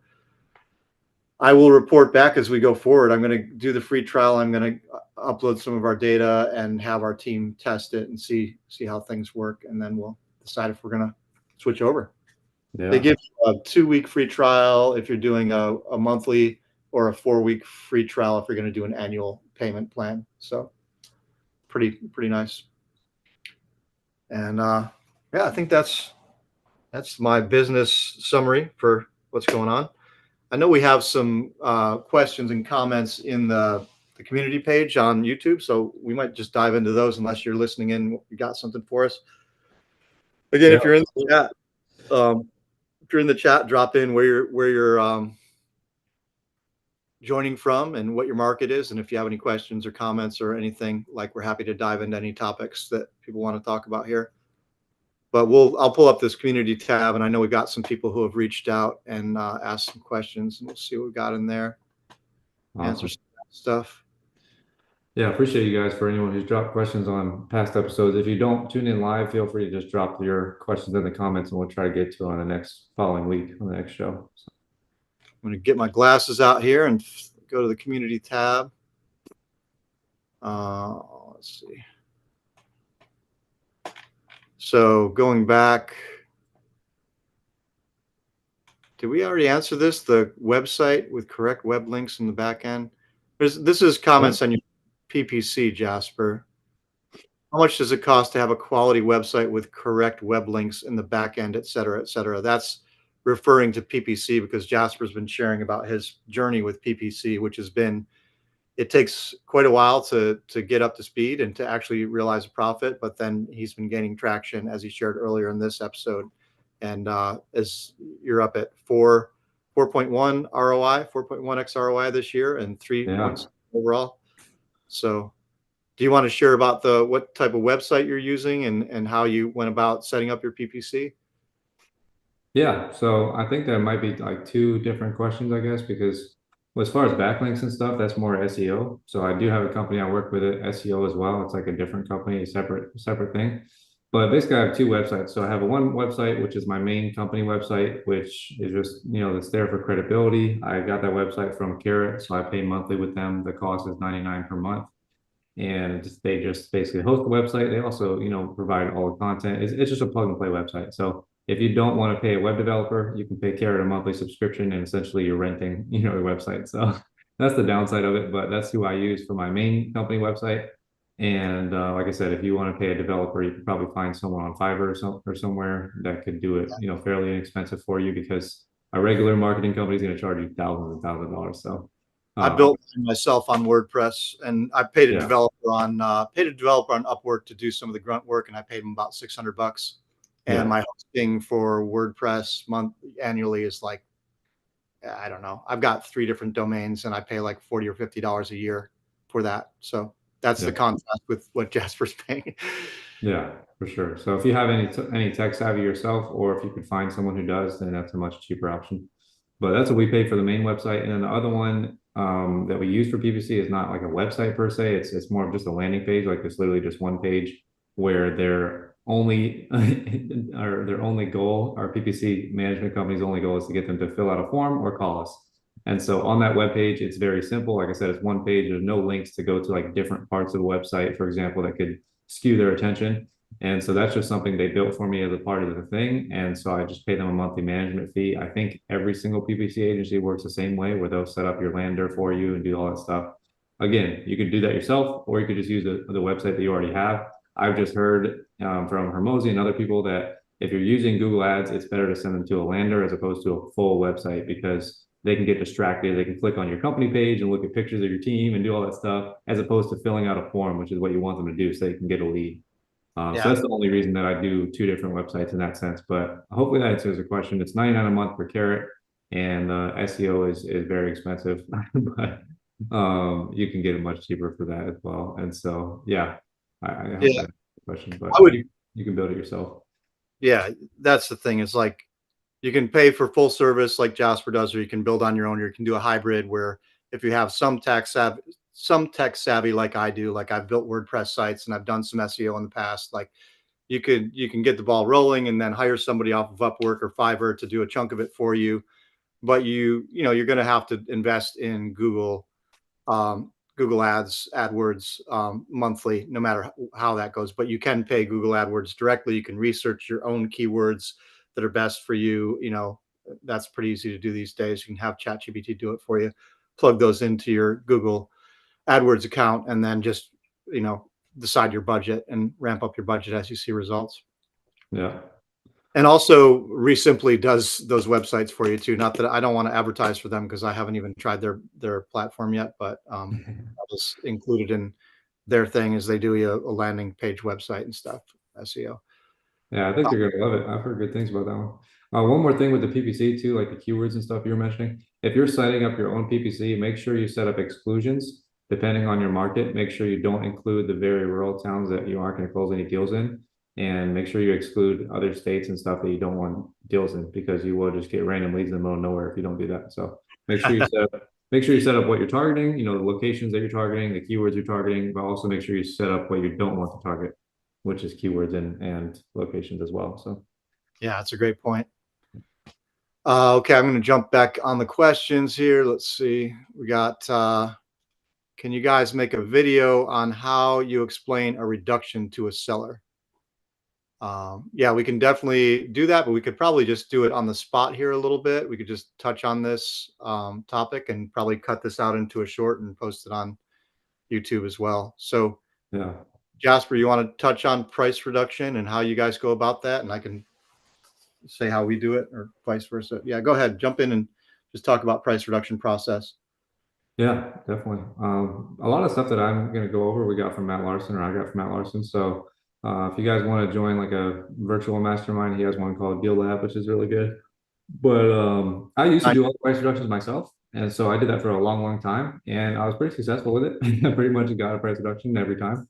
I will report back as we go forward. I'm going to do the free trial. I'm going to upload some of our data and have our team test it and see how things work, and then we'll decide if we're going to switch over. They Yeah. give you a 2-week free trial if you're doing a monthly, or a 4-week free trial if you're going to do an annual payment plan. So pretty nice. And yeah, I think that's my business summary for what's going on. I know we have some questions and comments in the community page on YouTube, so we might just dive into those unless you're listening in. You got something for us? Again, Yeah. if you're in the chat, drop in where you're joining from and what your market is, and if you have any questions or comments or anything, like, we're happy to dive into any topics that people want to talk about here. But I'll pull up this community tab, and I know we've got some people who have reached out and asked some questions, and we'll see what we got in there. Answer Awesome. some stuff. Yeah, appreciate you guys. For anyone who's dropped questions on past episodes, if you don't tune in live, feel free to just drop your questions in the comments and we'll try to get to it on the next following week on the next show. So, I'm going to get my glasses out here and go to the community tab. Let's see. So going back, did we already answer this? The website with correct web links in the back end. This is yeah. comments on your PPC, Jasper. How much does it cost to have a quality website with correct web links in the back end, et cetera, et cetera? That's referring to PPC because Jasper's been sharing about his journey with PPC, which has been, it takes quite a while to get up to speed and to actually realize a profit, but then he's been gaining traction, as he shared earlier in this episode. And as you're up at 4.1 ROI, 4.1x ROI this year, and 3 Yeah. points overall. So do you want to share about what type of website you're using and how you went about setting up your PPC? Yeah, so I think there might be like two different questions, I guess, because well, as far as backlinks and stuff, that's more SEO. So I do have a company I work with at SEO as well. It's like a different company, a separate thing. But basically, I have two websites. So I have a one website, which is my main company website, which is just, that's there for credibility. I got that website from Carrot, so I pay monthly with them. The cost is 99 per month, and they just basically host the website. They also, provide all the content. It's just a plug and play website. So if you don't want to pay a web developer, you can pay Carrot a monthly subscription, and essentially you're renting, your website. So that's the downside of it, but that's who I use for my main company website. And like I said, if you want to pay a developer, you can probably find someone on Fiverr or somewhere that could do it, fairly inexpensive for you, because a regular marketing company is going to charge you thousands and thousands of dollars. So I uh, built mine myself on WordPress, and I yeah, paid a developer on Upwork to do some of the grunt work, and I paid him about $600. And yeah. my hosting for WordPress month annually is like, I don't know. I've got three different domains, and I pay like $40 or $50 a year for that. So that's the Yeah. contrast with what Jasper's paying. Yeah, for sure. So if you have any tech savvy yourself, or if you can find someone who does, then that's a much cheaper option. But that's what we pay for the main website, and then the other one that we use for PPC is not like a website per se. It's more of just a landing page. Like it's literally just one page where their only or their only goal, our PPC management company's only goal, is to get them to fill out a form or call us. And so on that web page, it's very simple. Like I said, it's one page. There's no links to go to like different parts of the website, for example, that could skew their attention. And so that's just something they built for me as a part of the thing. And so I just pay them a monthly management fee. I think every single PPC agency works the same way, where they'll set up your lander for you and do all that stuff. Again, you could do that yourself, or you could just use the website that you already have. I've just heard from Hermosi and other people that if you're using Google Ads, it's better to send them to a lander as opposed to a full website, because they can get distracted. They can click on your company page and look at pictures of your team and do all that stuff, as opposed to filling out a form, which is what you want them to do so they can get a lead. So Yeah. that's the only reason that I do two different websites in that sense. But hopefully that answers the question. It's 99 a month per carrot, and SEO is very expensive, but you can get it much cheaper for that as well. And so yeah, I hope Yeah. that answers the question. I But would, you can build it yourself. yeah, that's the thing. Is like you can pay for full service like Jasper does, or you can build on your own, or you can do a hybrid where if you have some tech savvy like I do, like I've built WordPress sites and I've done some SEO in the past, like you can get the ball rolling and then hire somebody off of Upwork or Fiverr to do a chunk of it for you. But you're going to have to invest in Google Ads, AdWords monthly, no matter how that goes. But you can pay Google AdWords directly. You can research your own keywords that are best for you. That's pretty easy to do these days. You can have ChatGPT do it for you. Plug those into your Google AdWords account, and then just you know decide your budget and ramp up your budget as you see results. Yeah. And also, Resimply does those websites for you too. Not that I don't want to advertise for them because I haven't even tried their platform yet, but that was included in their thing is they do a landing page website and stuff, SEO. Yeah, I think you're gonna love it. I've heard good things about that one. One more thing with the PPC too, like the keywords and stuff you were mentioning. If you're setting up your own PPC, make sure you set up exclusions depending on your market. Make sure you don't include the very rural towns that you aren't going to close any deals in, and make sure you exclude other states and stuff that you don't want deals in, because you will just get random leads in the middle of nowhere if you don't do that. So make sure you set up what you're targeting. The locations that you're targeting, the keywords you're targeting, but also make sure you set up what you don't want to target, which is keywords and locations as well. So Yeah, that's a great point. Okay, I'm going to jump back on the questions here. Let's see. We got, can you guys make a video on how you explain a reduction to a seller? Yeah, we can definitely do that, but we could probably just do it on the spot here a little bit. We could just touch on this topic and probably cut this out into a short and post it on YouTube as well. So, yeah. Jasper, you want to touch on price reduction and how you guys go about that? And I can say how we do it or vice versa. Yeah, go ahead, jump in and just talk about price reduction process. Yeah, definitely. A lot of stuff that I'm going to go over, we got from Matt Larson, or I got from Matt Larson. So if you guys want to join like a virtual mastermind, he has one called Deal Lab, which is really good. But I used to I, do all the price reductions myself. And so I did that for a long, long time. And I was pretty successful with it. I pretty much got a price reduction every time.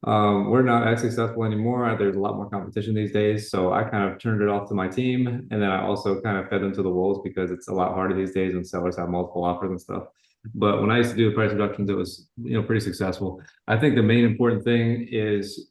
We're not as successful anymore. There's a lot more competition these days. So I kind of turned it off to my team. And then I also kind of fed them to the wolves because it's a lot harder these days when sellers have multiple offers and stuff. But when I used to do the price reductions, it was, pretty successful. I think the main important thing is,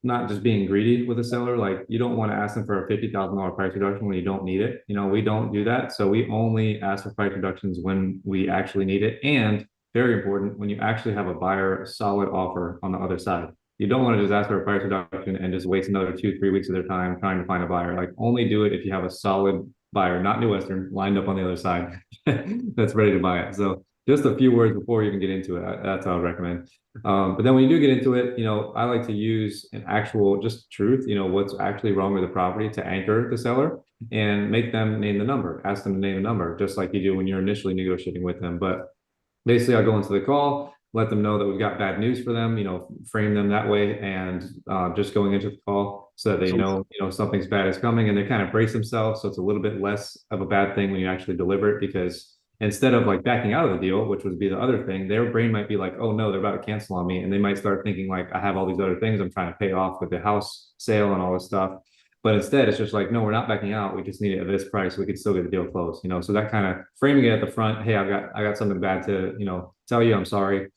not just being greedy with a seller. Like you don't want to ask them for a $50,000 price reduction when you don't need it. We don't do that. So we only ask for price reductions when we actually need it. And very important, when you actually have a buyer solid offer on the other side. You don't want to just ask for a price reduction and just waste another 2, 3 weeks of their time trying to find a buyer. Like only do it if you have a solid buyer, not New Western, lined up on the other side that's ready to buy it. So just a few words before you even get into it. That's how I recommend. But then when you do get into it, I like to use an actual just truth, what's actually wrong with the property to anchor the seller and make them name the number, ask them to name a number, just like you do when you're initially negotiating with them. But basically, I'll go into the call, let them know that we've got bad news for them, frame them that way, and just going into the call so that they So know, something's bad is coming, and they kind of brace themselves. So it's a little bit less of a bad thing when you actually deliver it, because instead of like backing out of the deal, which would be the other thing, their brain might be like, oh no, they're about to cancel on me. And they might start thinking like, I have all these other things I'm trying to pay off with the house sale and all this stuff. But instead, it's just like, no, we're not backing out. We just need it at this price. We could still get the deal closed. So that kind of framing it at the front. Hey, I got something bad to tell you. I'm sorry.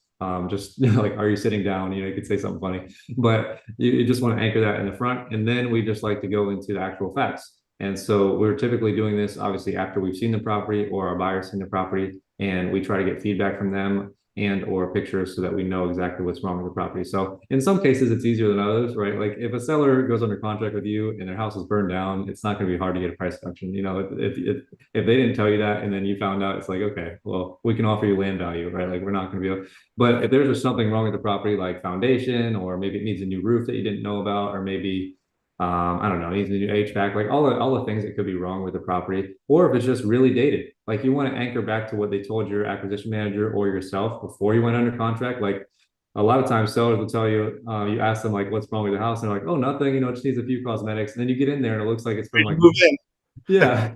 Just like, are you sitting down? You could say something funny, but you just want to anchor that in the front, and then we just like to go into the actual facts. And so we're typically doing this obviously after we've seen the property or our buyer's seen the property, and we try to get feedback from them and or pictures so that we know exactly what's wrong with the property. So in some cases it's easier than others, right? Like if a seller goes under contract with you and their house is burned down, it's not going to be hard to get a price reduction. If they didn't tell you that and then you found out, it's like, okay, well, we can offer you land value, right? Like we're not going to be able, but if there's just something wrong with the property, like foundation, or maybe it needs a new roof that you didn't know about, or maybe I don't know, needs a new HVAC, like all the things that could be wrong with the property, or if it's just really dated. Like you want to anchor back to what they told your acquisition manager or yourself before you went under contract. Like a lot of times sellers will tell you, you ask them like, what's wrong with the house? And they're like, oh, nothing, it just needs a few cosmetics. And then you get in there and it looks like it's from ready like, to move in. yeah,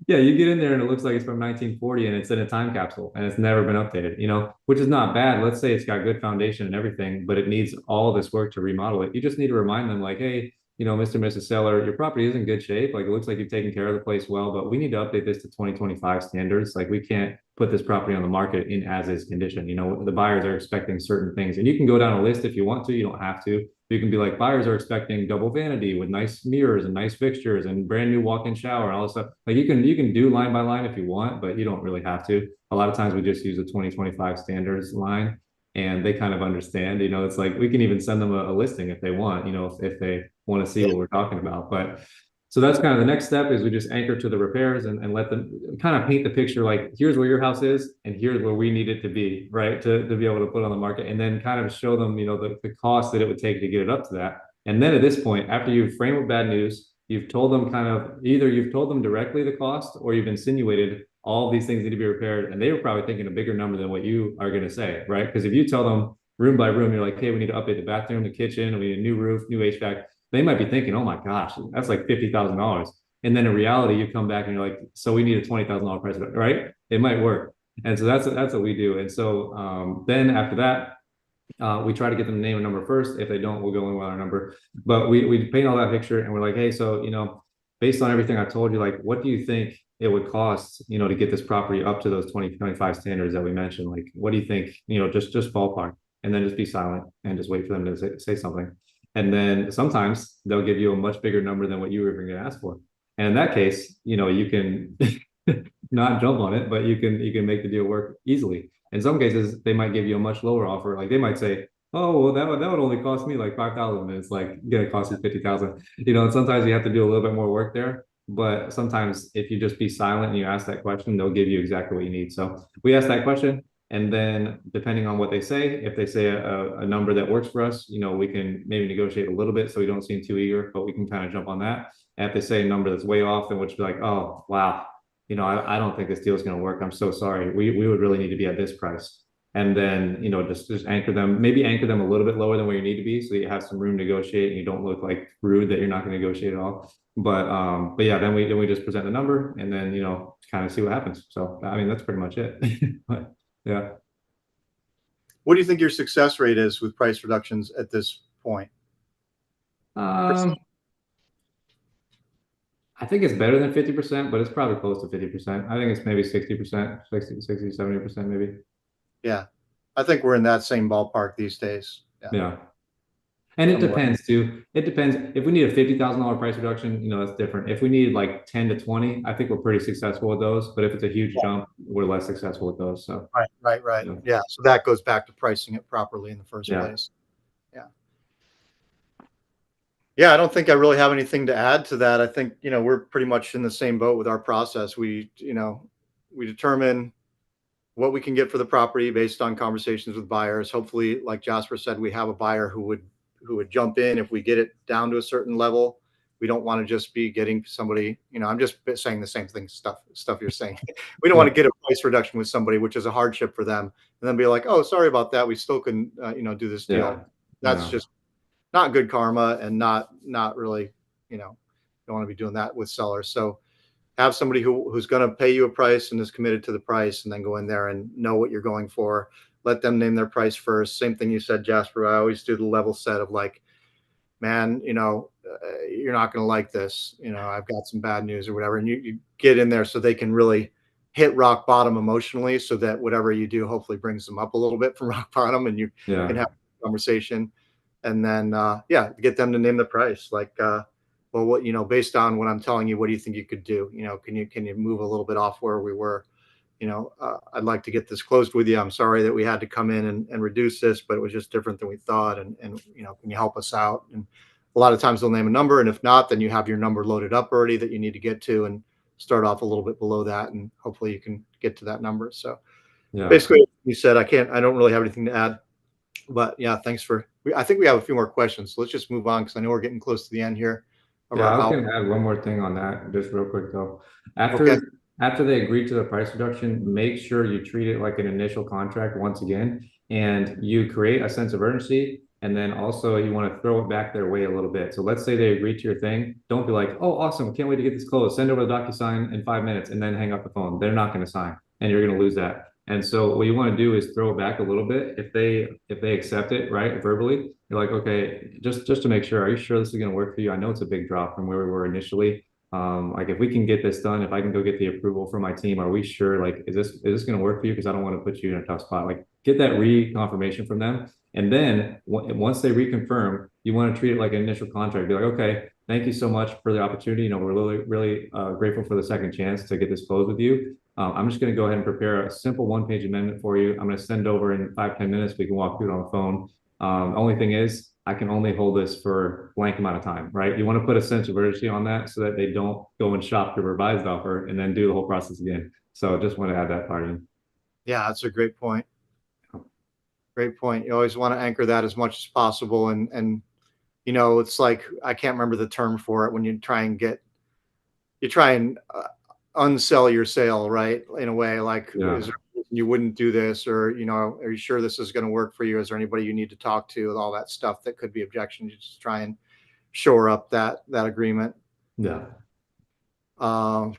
yeah, you get in there and it looks like it's from 1940 and it's in a time capsule and it's never been updated, which is not bad. Let's say it's got good foundation and everything, but it needs all this work to remodel it. You just need to remind them like, hey, Mr. and Mrs. Seller, your property is in good shape. Like it looks like you've taken care of the place well, but we need to update this to 2025 standards. Like we can't put this property on the market in as is condition. The buyers are expecting certain things, and you can go down a list if you want to. You don't have to. You can be like, buyers are expecting double vanity with nice mirrors and nice fixtures and brand new walk-in shower and all this stuff. Like you can do line by line if you want, but you don't really have to. A lot of times we just use the 2025 standards line, and they kind of understand. It's like we can even send them a listing if they want, if they want to see what we're talking about. But so that's kind of the next step, is we just anchor to the repairs and let them kind of paint the picture, like here's where your house is and here's where we need it to be, right? To be able to put it on the market, and then kind of show them, the cost that it would take to get it up to that. And then at this point, after you've framed with bad news, you've told them kind of, either you've told them directly the cost or you've insinuated all these things need to be repaired. And they were probably thinking a bigger number than what you are going to say, right? Because if you tell them room by room, you're like, hey, we need to update the bathroom, the kitchen, we need a new roof, new HVAC. They might be thinking, oh my gosh, that's like $50,000. And then in reality, you come back and you're like, so we need a $20,000 price, right? It might work. And so that's what we do. And so then after that, we try to get them to name a number first. If they don't, we'll go in with our number. But we paint all that picture and we're like, hey, so, based on everything I told you, like, what do you think it would cost, to get this property up to those 2025 standards that we mentioned? Like, what do you think, just ballpark, and then just be silent and just wait for them to say something. And then sometimes they'll give you a much bigger number than what you were even going to ask for. And in that case, you can not jump on it, but you can make the deal work easily. In some cases, they might give you a much lower offer. Like they might say, "Oh, well, that would only cost me like 5,000." And it's like gonna cost you 50,000. And sometimes you have to do a little bit more work there. But sometimes if you just be silent and you ask that question, they'll give you exactly what you need. So we ask that question, and then depending on what they say, if they say a number that works for us, we can maybe negotiate a little bit so we don't seem too eager, but we can kind of jump on that. And if they say a number that's way off, then we'll just be like, oh, wow, I don't think this deal is going to work. I'm so sorry. We would really need to be at this price. And then, just anchor them, maybe anchor them a little bit lower than where you need to be, so you have some room to negotiate and you don't look like rude that you're not going to negotiate at all. But yeah, then we just present the number and then, kind of see what happens. So, I mean, that's pretty much it. But yeah. What do you think your success rate is with price reductions at this point? Um, I think it's better than 50%, but it's probably close to 50%. I think it's maybe 60%, 70% maybe. Yeah, I think we're in that same ballpark these days. Yeah, Yeah. And it somewhere. depends too. It depends. If we need a $50,000 price reduction, that's different. If we need like 10 to 20, I think we're pretty successful with those. But if it's a huge Yeah, jump, we're less successful with those. So, right, right, right. yeah. Yeah, so that goes back to pricing it properly in the first Yeah. place. Yeah. Yeah, I don't think I really have anything to add to that. I think, we're pretty much in the same boat with our process. We determine what we can get for the property based on conversations with buyers. Hopefully, like Jasper said, we have a buyer who would jump in if we get it down to a certain level. We don't want to just be getting somebody, I'm just saying the same thing, stuff you're saying. We don't want Yeah. to get a price reduction with somebody, which is a hardship for them, and then be like, oh, sorry about that. We still can, do this deal. Yeah. That's No. just not good karma and not really, don't want to be doing that with sellers. So have somebody who's going to pay you a price and is committed to the price, and then go in there and know what you're going for. Let them name their price first. Same thing you said, Jasper. I always do the level set of like, man, you're not going to like this. I've got some bad news or whatever. And you get in there so they can really hit rock bottom emotionally, so that whatever you do hopefully brings them up a little bit from rock bottom, and you can Yeah. have a conversation. And then, yeah, get them to name the price. Like, well, based on what I'm telling you, what do you think you could do? Can you move a little bit off where we were? I'd like to get this closed with you. I'm sorry that we had to come in and reduce this, but it was just different than we thought. And can you help us out? And a lot of times they'll name a number, and if not, then you have your number loaded up already that you need to get to, and start off a little bit below that, and hopefully you can get to that number. So Yeah. basically, you said I don't really have anything to add, but yeah, thanks for. I think we have a few more questions, so let's just move on because I know we're getting close to the end here of Yeah, our I was hour. gonna add one more thing on that, just real quick though. Okay. After they agree to the price reduction, make sure you treat it like an initial contract once again, and you create a sense of urgency. And then also you want to throw it back their way a little bit. So let's say they agree to your thing. Don't be like, oh, awesome, can't wait to get this closed. Send over the DocuSign in 5 minutes and then hang up the phone. They're not going to sign, and you're going to lose that. And so what you want to do is throw it back a little bit. If they accept it, right, verbally, you're like, okay, just to make sure, are you sure this is going to work for you? I know it's a big drop from where we were initially. Like if we can get this done, if I can go get the approval from my team, are we sure? Like, is this going to work for you? Because I don't want to put you in a tough spot. Like, get that reconfirmation from them, and then once they reconfirm, you want to treat it like an initial contract. Be like, okay, thank you so much for the opportunity. We're really grateful for the second chance to get this closed with you. I'm just going to go ahead and prepare a simple one-page amendment for you. I'm going to send over in 5-10 minutes. We can walk through it on the phone. Only thing is, I can only hold this for blank amount of time, right? You want to put a sense of urgency on that so that they don't go and shop the revised offer and then do the whole process again. So just want to add that part in. Yeah, that's a great point. Great point. You always want to anchor that as much as possible, and it's like, I can't remember the term for it when you try and unsell your sale, right? In a way, like, Yeah. is there a reason you wouldn't do this, or are you sure this is going to work for you? Is there anybody you need to talk to? All that stuff that could be objections. You just try and shore up that agreement. Yeah. Um,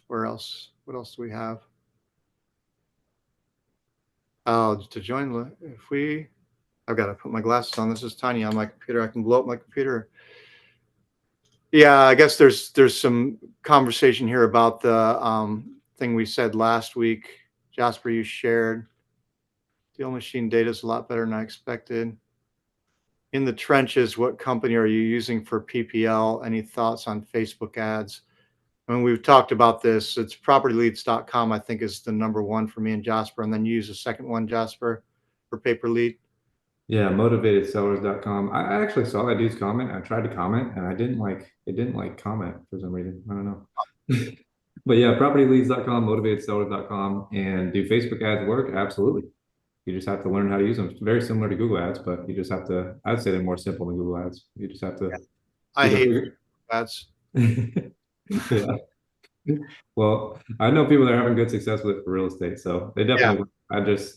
where else? What else do we have? Oh, to join, I've got to put my glasses on. This is tiny on my computer. I can blow up my computer. Yeah, I guess there's some conversation here about the thing we said last week. Jasper, you shared deal machine data is a lot better than I expected. In the trenches, what company are you using for PPL? Any thoughts on Facebook ads? I mean, we've talked about this. It's propertyleads.com, I think, is the number one for me and Jasper. And then you use the second one, Jasper, for pay per lead. Yeah, motivatedsellers.com. I actually saw that dude's comment. I tried to comment and it didn't like comment for some reason. I don't know. But yeah, propertyleads.com, motivatedsellers.com. And do Facebook ads work? Absolutely. You just have to learn how to use them. It's very similar to Google ads, but you just have to, I'd say they're more simple than Google ads. You just have to I either hate figure. ads. Yeah. Well, I know people that are having good success with it for real estate. So they Yeah. definitely,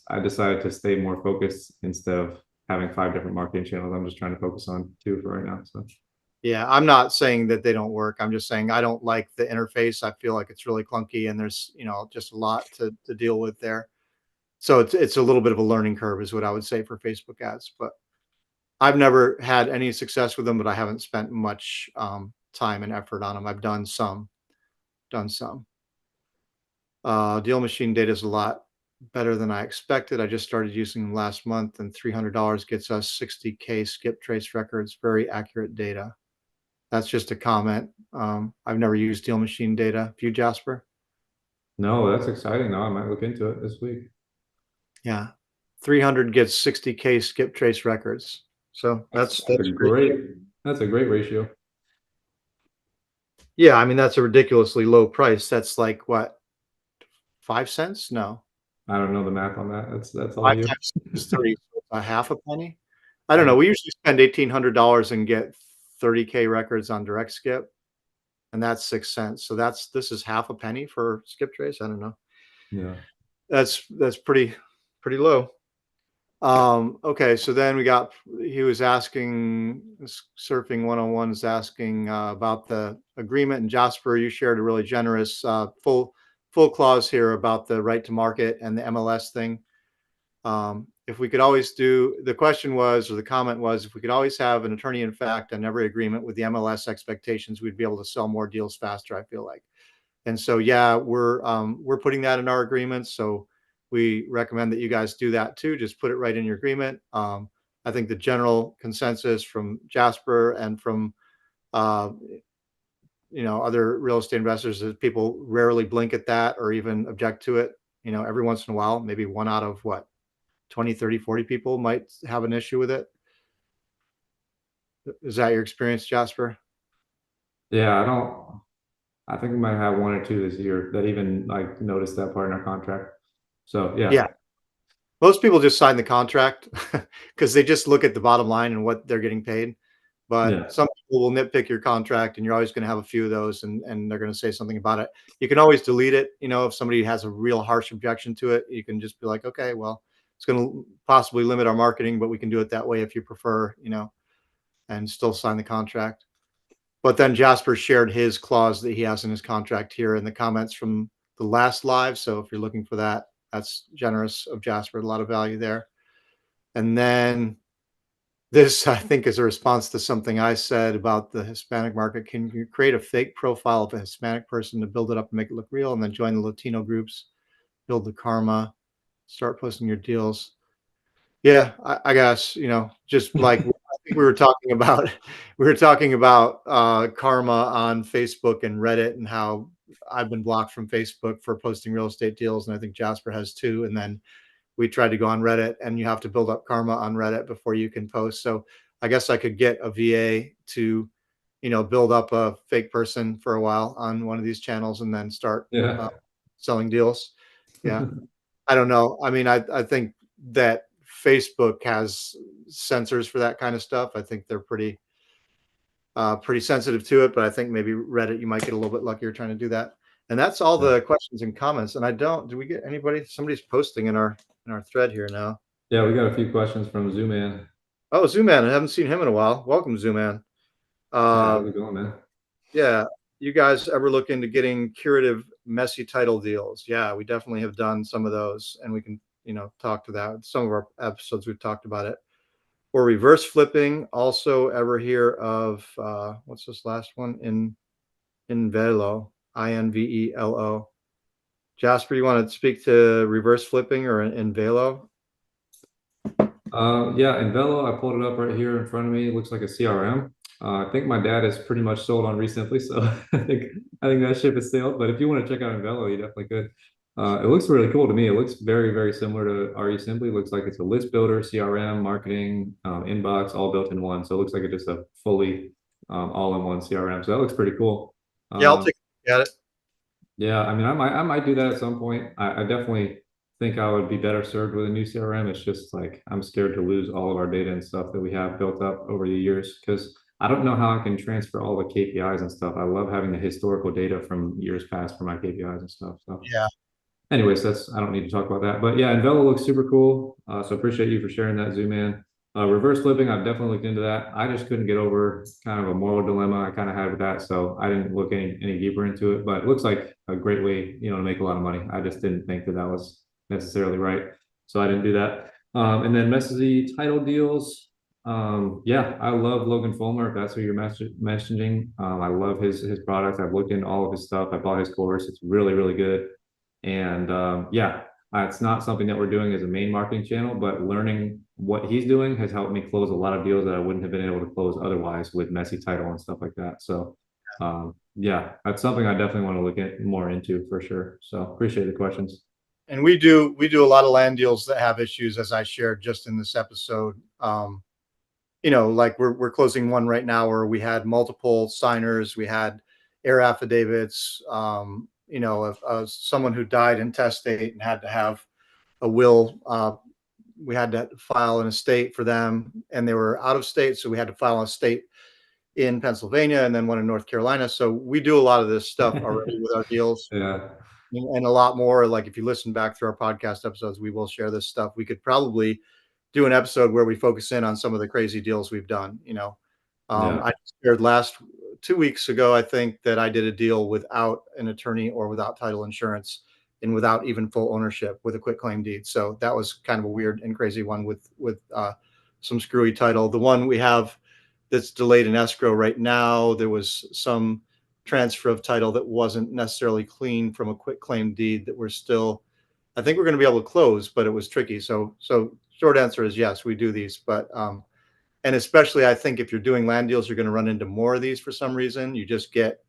I decided to stay more focused instead of having 5 different marketing channels. I'm just trying to focus on 2 for right now. So Yeah, I'm not saying that they don't work. I'm just saying I don't like the interface. I feel like it's really clunky, and there's, just a lot to deal with there. So it's a little bit of a learning curve is what I would say for Facebook ads, but I've never had any success with them, but I haven't spent much time and effort on them. I've done some. Deal machine data is a lot better than I expected. I just started using them last month, and $300 gets us 60K skip trace records, very accurate data. That's just a comment. I've never used deal machine data. Have you, Jasper? No, that's exciting. No, I might look into it this week. Yeah. 300 gets 60K skip trace records. So That's, that's that's a great. great that's a great ratio. Yeah, I mean that's a ridiculously low price. That's like what, 5 cents? No. I don't know the math on that. That's all Five you. times six is 30, so it's a half a penny. I don't know. Yeah. We usually spend $1,800 and get 30K records on direct skip, and that's 6 cents. So this is half a penny for skip trace. I don't know. Yeah. That's pretty low. Okay, so then he was asking, Surfing 101 is asking about the agreement, and Jasper, you shared a really generous full clause here about the right to market and the MLS thing. If we could always do, the question was, or the comment was, if we could always have an attorney in fact on every agreement with the MLS expectations, we'd be able to sell more deals faster, I feel like. And so, yeah, we're putting that in our agreements. So we recommend that you guys do that too. Just put it right in your agreement. I think the general consensus from Jasper and from uh, other real estate investors is people rarely blink at that or even object to it. Every once in a while, maybe one out of what, 20, 30, 40 people might have an issue with it. Is that your experience, Jasper? Yeah, I think we might have one or two this year that even like noticed that part in our contract. So yeah. Yeah. Most people just sign the contract because they just look at the bottom line and what they're getting paid. But Yeah. some people will nitpick your contract, and you're always going to have a few of those, and they're going to say something about it. You can always delete it. If somebody has a real harsh objection to it, you can just be like, okay, well, it's going to possibly limit our marketing, but we can do it that way if you prefer, and still sign the contract. But then Jasper shared his clause that he has in his contract here in the comments from the last live. So if you're looking for that, that's generous of Jasper. A lot of value there. And then this, I think, is a response to something I said about the Hispanic market. Can you create a fake profile of a Hispanic person to build it up and make it look real, and then join the Latino groups, build the karma, start posting your deals? Yeah, I guess, just like I think we were talking about, karma on Facebook and Reddit, and how I've been blocked from Facebook for posting real estate deals, and I think Jasper has too. And then we tried to go on Reddit, and you have to build up karma on Reddit before you can post. So I guess I could get a VA to, build up a fake person for a while on one of these channels and then start Yeah. selling deals. Yeah. I don't know. I mean, I think that Facebook has sensors for that kind of stuff. I think they're pretty sensitive to it, but I think maybe Reddit, you might get a little bit luckier trying to do that. And that's all Yeah. the questions and comments. And do we get anybody? Somebody's posting in our thread here now. Yeah, we got a few questions from Zooman. Oh, Zooman, I haven't seen him in a while. Welcome, Zooman. Yeah, Uh, how's it going, man? yeah, you guys ever look into getting curative messy title deals? Yeah, we definitely have done some of those, and we can, talk to that. Some of our episodes we've talked about it. Or reverse flipping. Also, ever hear of what's this last one? Invelo, Invelo. Jasper, you want to speak to reverse flipping or Invelo? Yeah, in Velo, I pulled it up right here in front of me. It looks like a CRM. I think my dad is pretty much sold on recently, so I think that ship has sailed. But if you want to check out Invelo, you definitely could. It looks really cool to me. It looks very, very similar to RE Simply. It looks like it's a list builder, CRM, marketing, inbox, all built in one. So it looks like it's just a fully all-in-one CRM. So that looks pretty cool. Yeah, I'll Um, take a look at it. yeah, I mean, I might do that at some point. I definitely think I would be better served with a new CRM. It's just like I'm scared to lose all of our data and stuff that we have built up over the years because I don't know how I can transfer all the KPIs and stuff. I love having the historical data from years past for my KPIs and stuff. So Yeah. anyways, I don't need to talk about that. But yeah, Envelo looks super cool. So appreciate you for sharing that, Zoom in. Reverse flipping, I've definitely looked into that. I just couldn't get over kind of a moral dilemma I kind of had with that, so I didn't look any deeper into it. But it looks like a great way, to make a lot of money. I just didn't think that was necessarily right. so I didn't do that. And then messaging title deals. Yeah, I love Logan Fulmer. If that's who you're messaging, I love his product. I've looked into all of his stuff. I bought his course. It's really, really good. And yeah, it's not something that we're doing as a main marketing channel, but learning what he's doing has helped me close a lot of deals that I wouldn't have been able to close otherwise with messy title and stuff like that. So yeah, that's something I definitely want to look at more into for sure. So appreciate the questions. And we do a lot of land deals that have issues, as I shared just in this episode. Like we're closing one right now where we had multiple signers, we had air affidavits, of someone who died intestate and had to have a will. We had to file an estate for them, and they were out of state, so we had to file an estate in Pennsylvania and then one in North Carolina. So we do a lot of this stuff already with our deals, Yeah, and a lot more. Like if you listen back through our podcast episodes, we will share this stuff. We could probably do an episode where we focus in on some of the crazy deals we've done. yeah, I shared last 2 weeks ago, I think, that I did a deal without an attorney or without title insurance and without even full ownership with a quick claim deed. So that was kind of a weird and crazy one with some screwy title. The one we have that's delayed in escrow right now, there was some transfer of title that wasn't necessarily clean from a quick claim deed that we're still, I think we're going to be able to close, but it was tricky. So short answer is yes, we do these, but and especially I think if you're doing land deals, you're going to run into more of these for some reason. You just get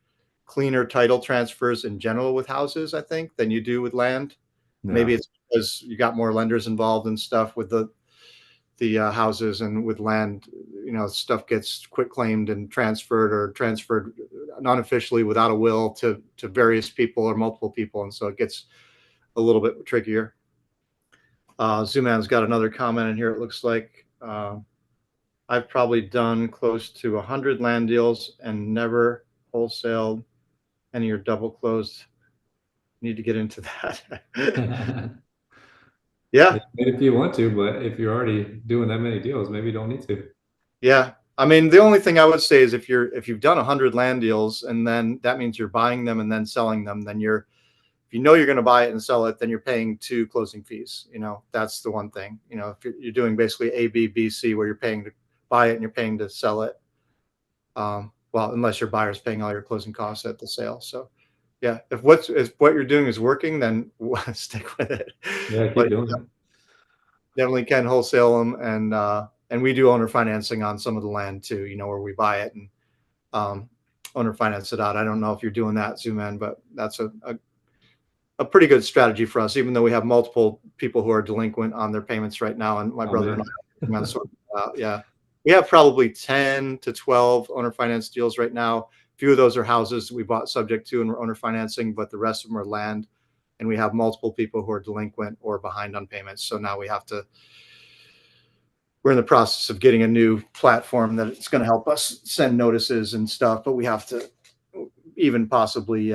cleaner title transfers in general with houses, I think, than you do with land. Maybe yeah. it's because you got more lenders involved and stuff with the houses, and with land, stuff gets quick claimed and transferred or transferred non-officially without a will to various people or multiple people, and so it gets a little bit trickier. Zooman's got another comment in here. It looks like I've probably done close to 100 land deals and never wholesaled any or double closed. Need to get into that. Yeah, If you want to, but if you're already doing that many deals, maybe you don't need to. yeah. I mean, the only thing I would say is if you've done 100 land deals and then that means you're buying them and then selling them, then if you know you're going to buy it and sell it, then you're paying two closing fees. That's the one thing. If you're doing basically A, B, B, C, where you're paying to buy it and you're paying to sell it. Well, unless your buyer's paying all your closing costs at the sale. So, yeah, if what you're doing is working, then stick with it. Yeah, keep But doing it. definitely can wholesale them, and we do owner financing on some of the land too. Where we buy it and um, owner finance it out. I don't know if you're doing that, Zoom in, but that's a pretty good strategy for us, even though we have multiple people who are delinquent on their payments right now. And my Oh brother and I man. are working on sorting it out. Yeah. We have probably 10 to 12 owner finance deals right now. A few of those are houses that we bought subject to and we're owner financing, but the rest of them are land. And we have multiple people who are delinquent or behind on payments. So now we're in the process of getting a new platform that it's going to help us send notices and stuff, but we have to even possibly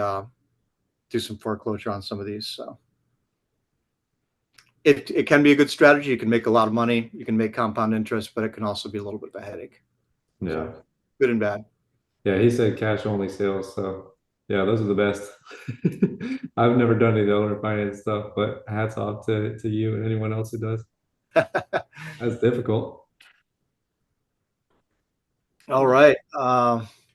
do some foreclosure on some of these. So it can be a good strategy. You can make a lot of money. You can make compound interest, but it can also be a little bit of a headache. Yeah. So good and bad. Yeah, he said cash only sales. So yeah, those are the best. I've never done any of the owner finance stuff, but hats off to you and anyone else who does. That's difficult. All right.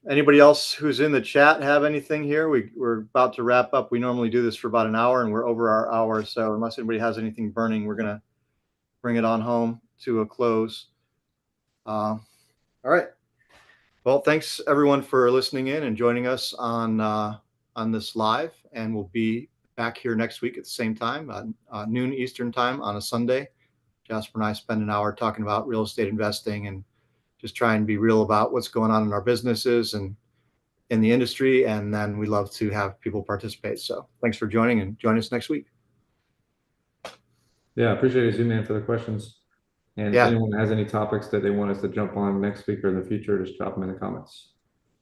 Anybody else who's in the chat have anything here? We're about to wrap up. We normally do this for about an hour and we're over our hour. So unless anybody has anything burning, we're going to bring it on home to a close. All right. Well, thanks everyone for listening in and joining us on this live, and we'll be back here next week at the same time, noon Eastern time on a Sunday. Jasper and I spend an hour talking about real estate investing and just try and be real about what's going on in our businesses and in the industry. And then we love to have people participate. So thanks for joining, and join us next week. Yeah, appreciate you, Zoom man, for the questions. And if Yeah. anyone has any topics that they want us to jump on next week or in the future, just drop them in the comments.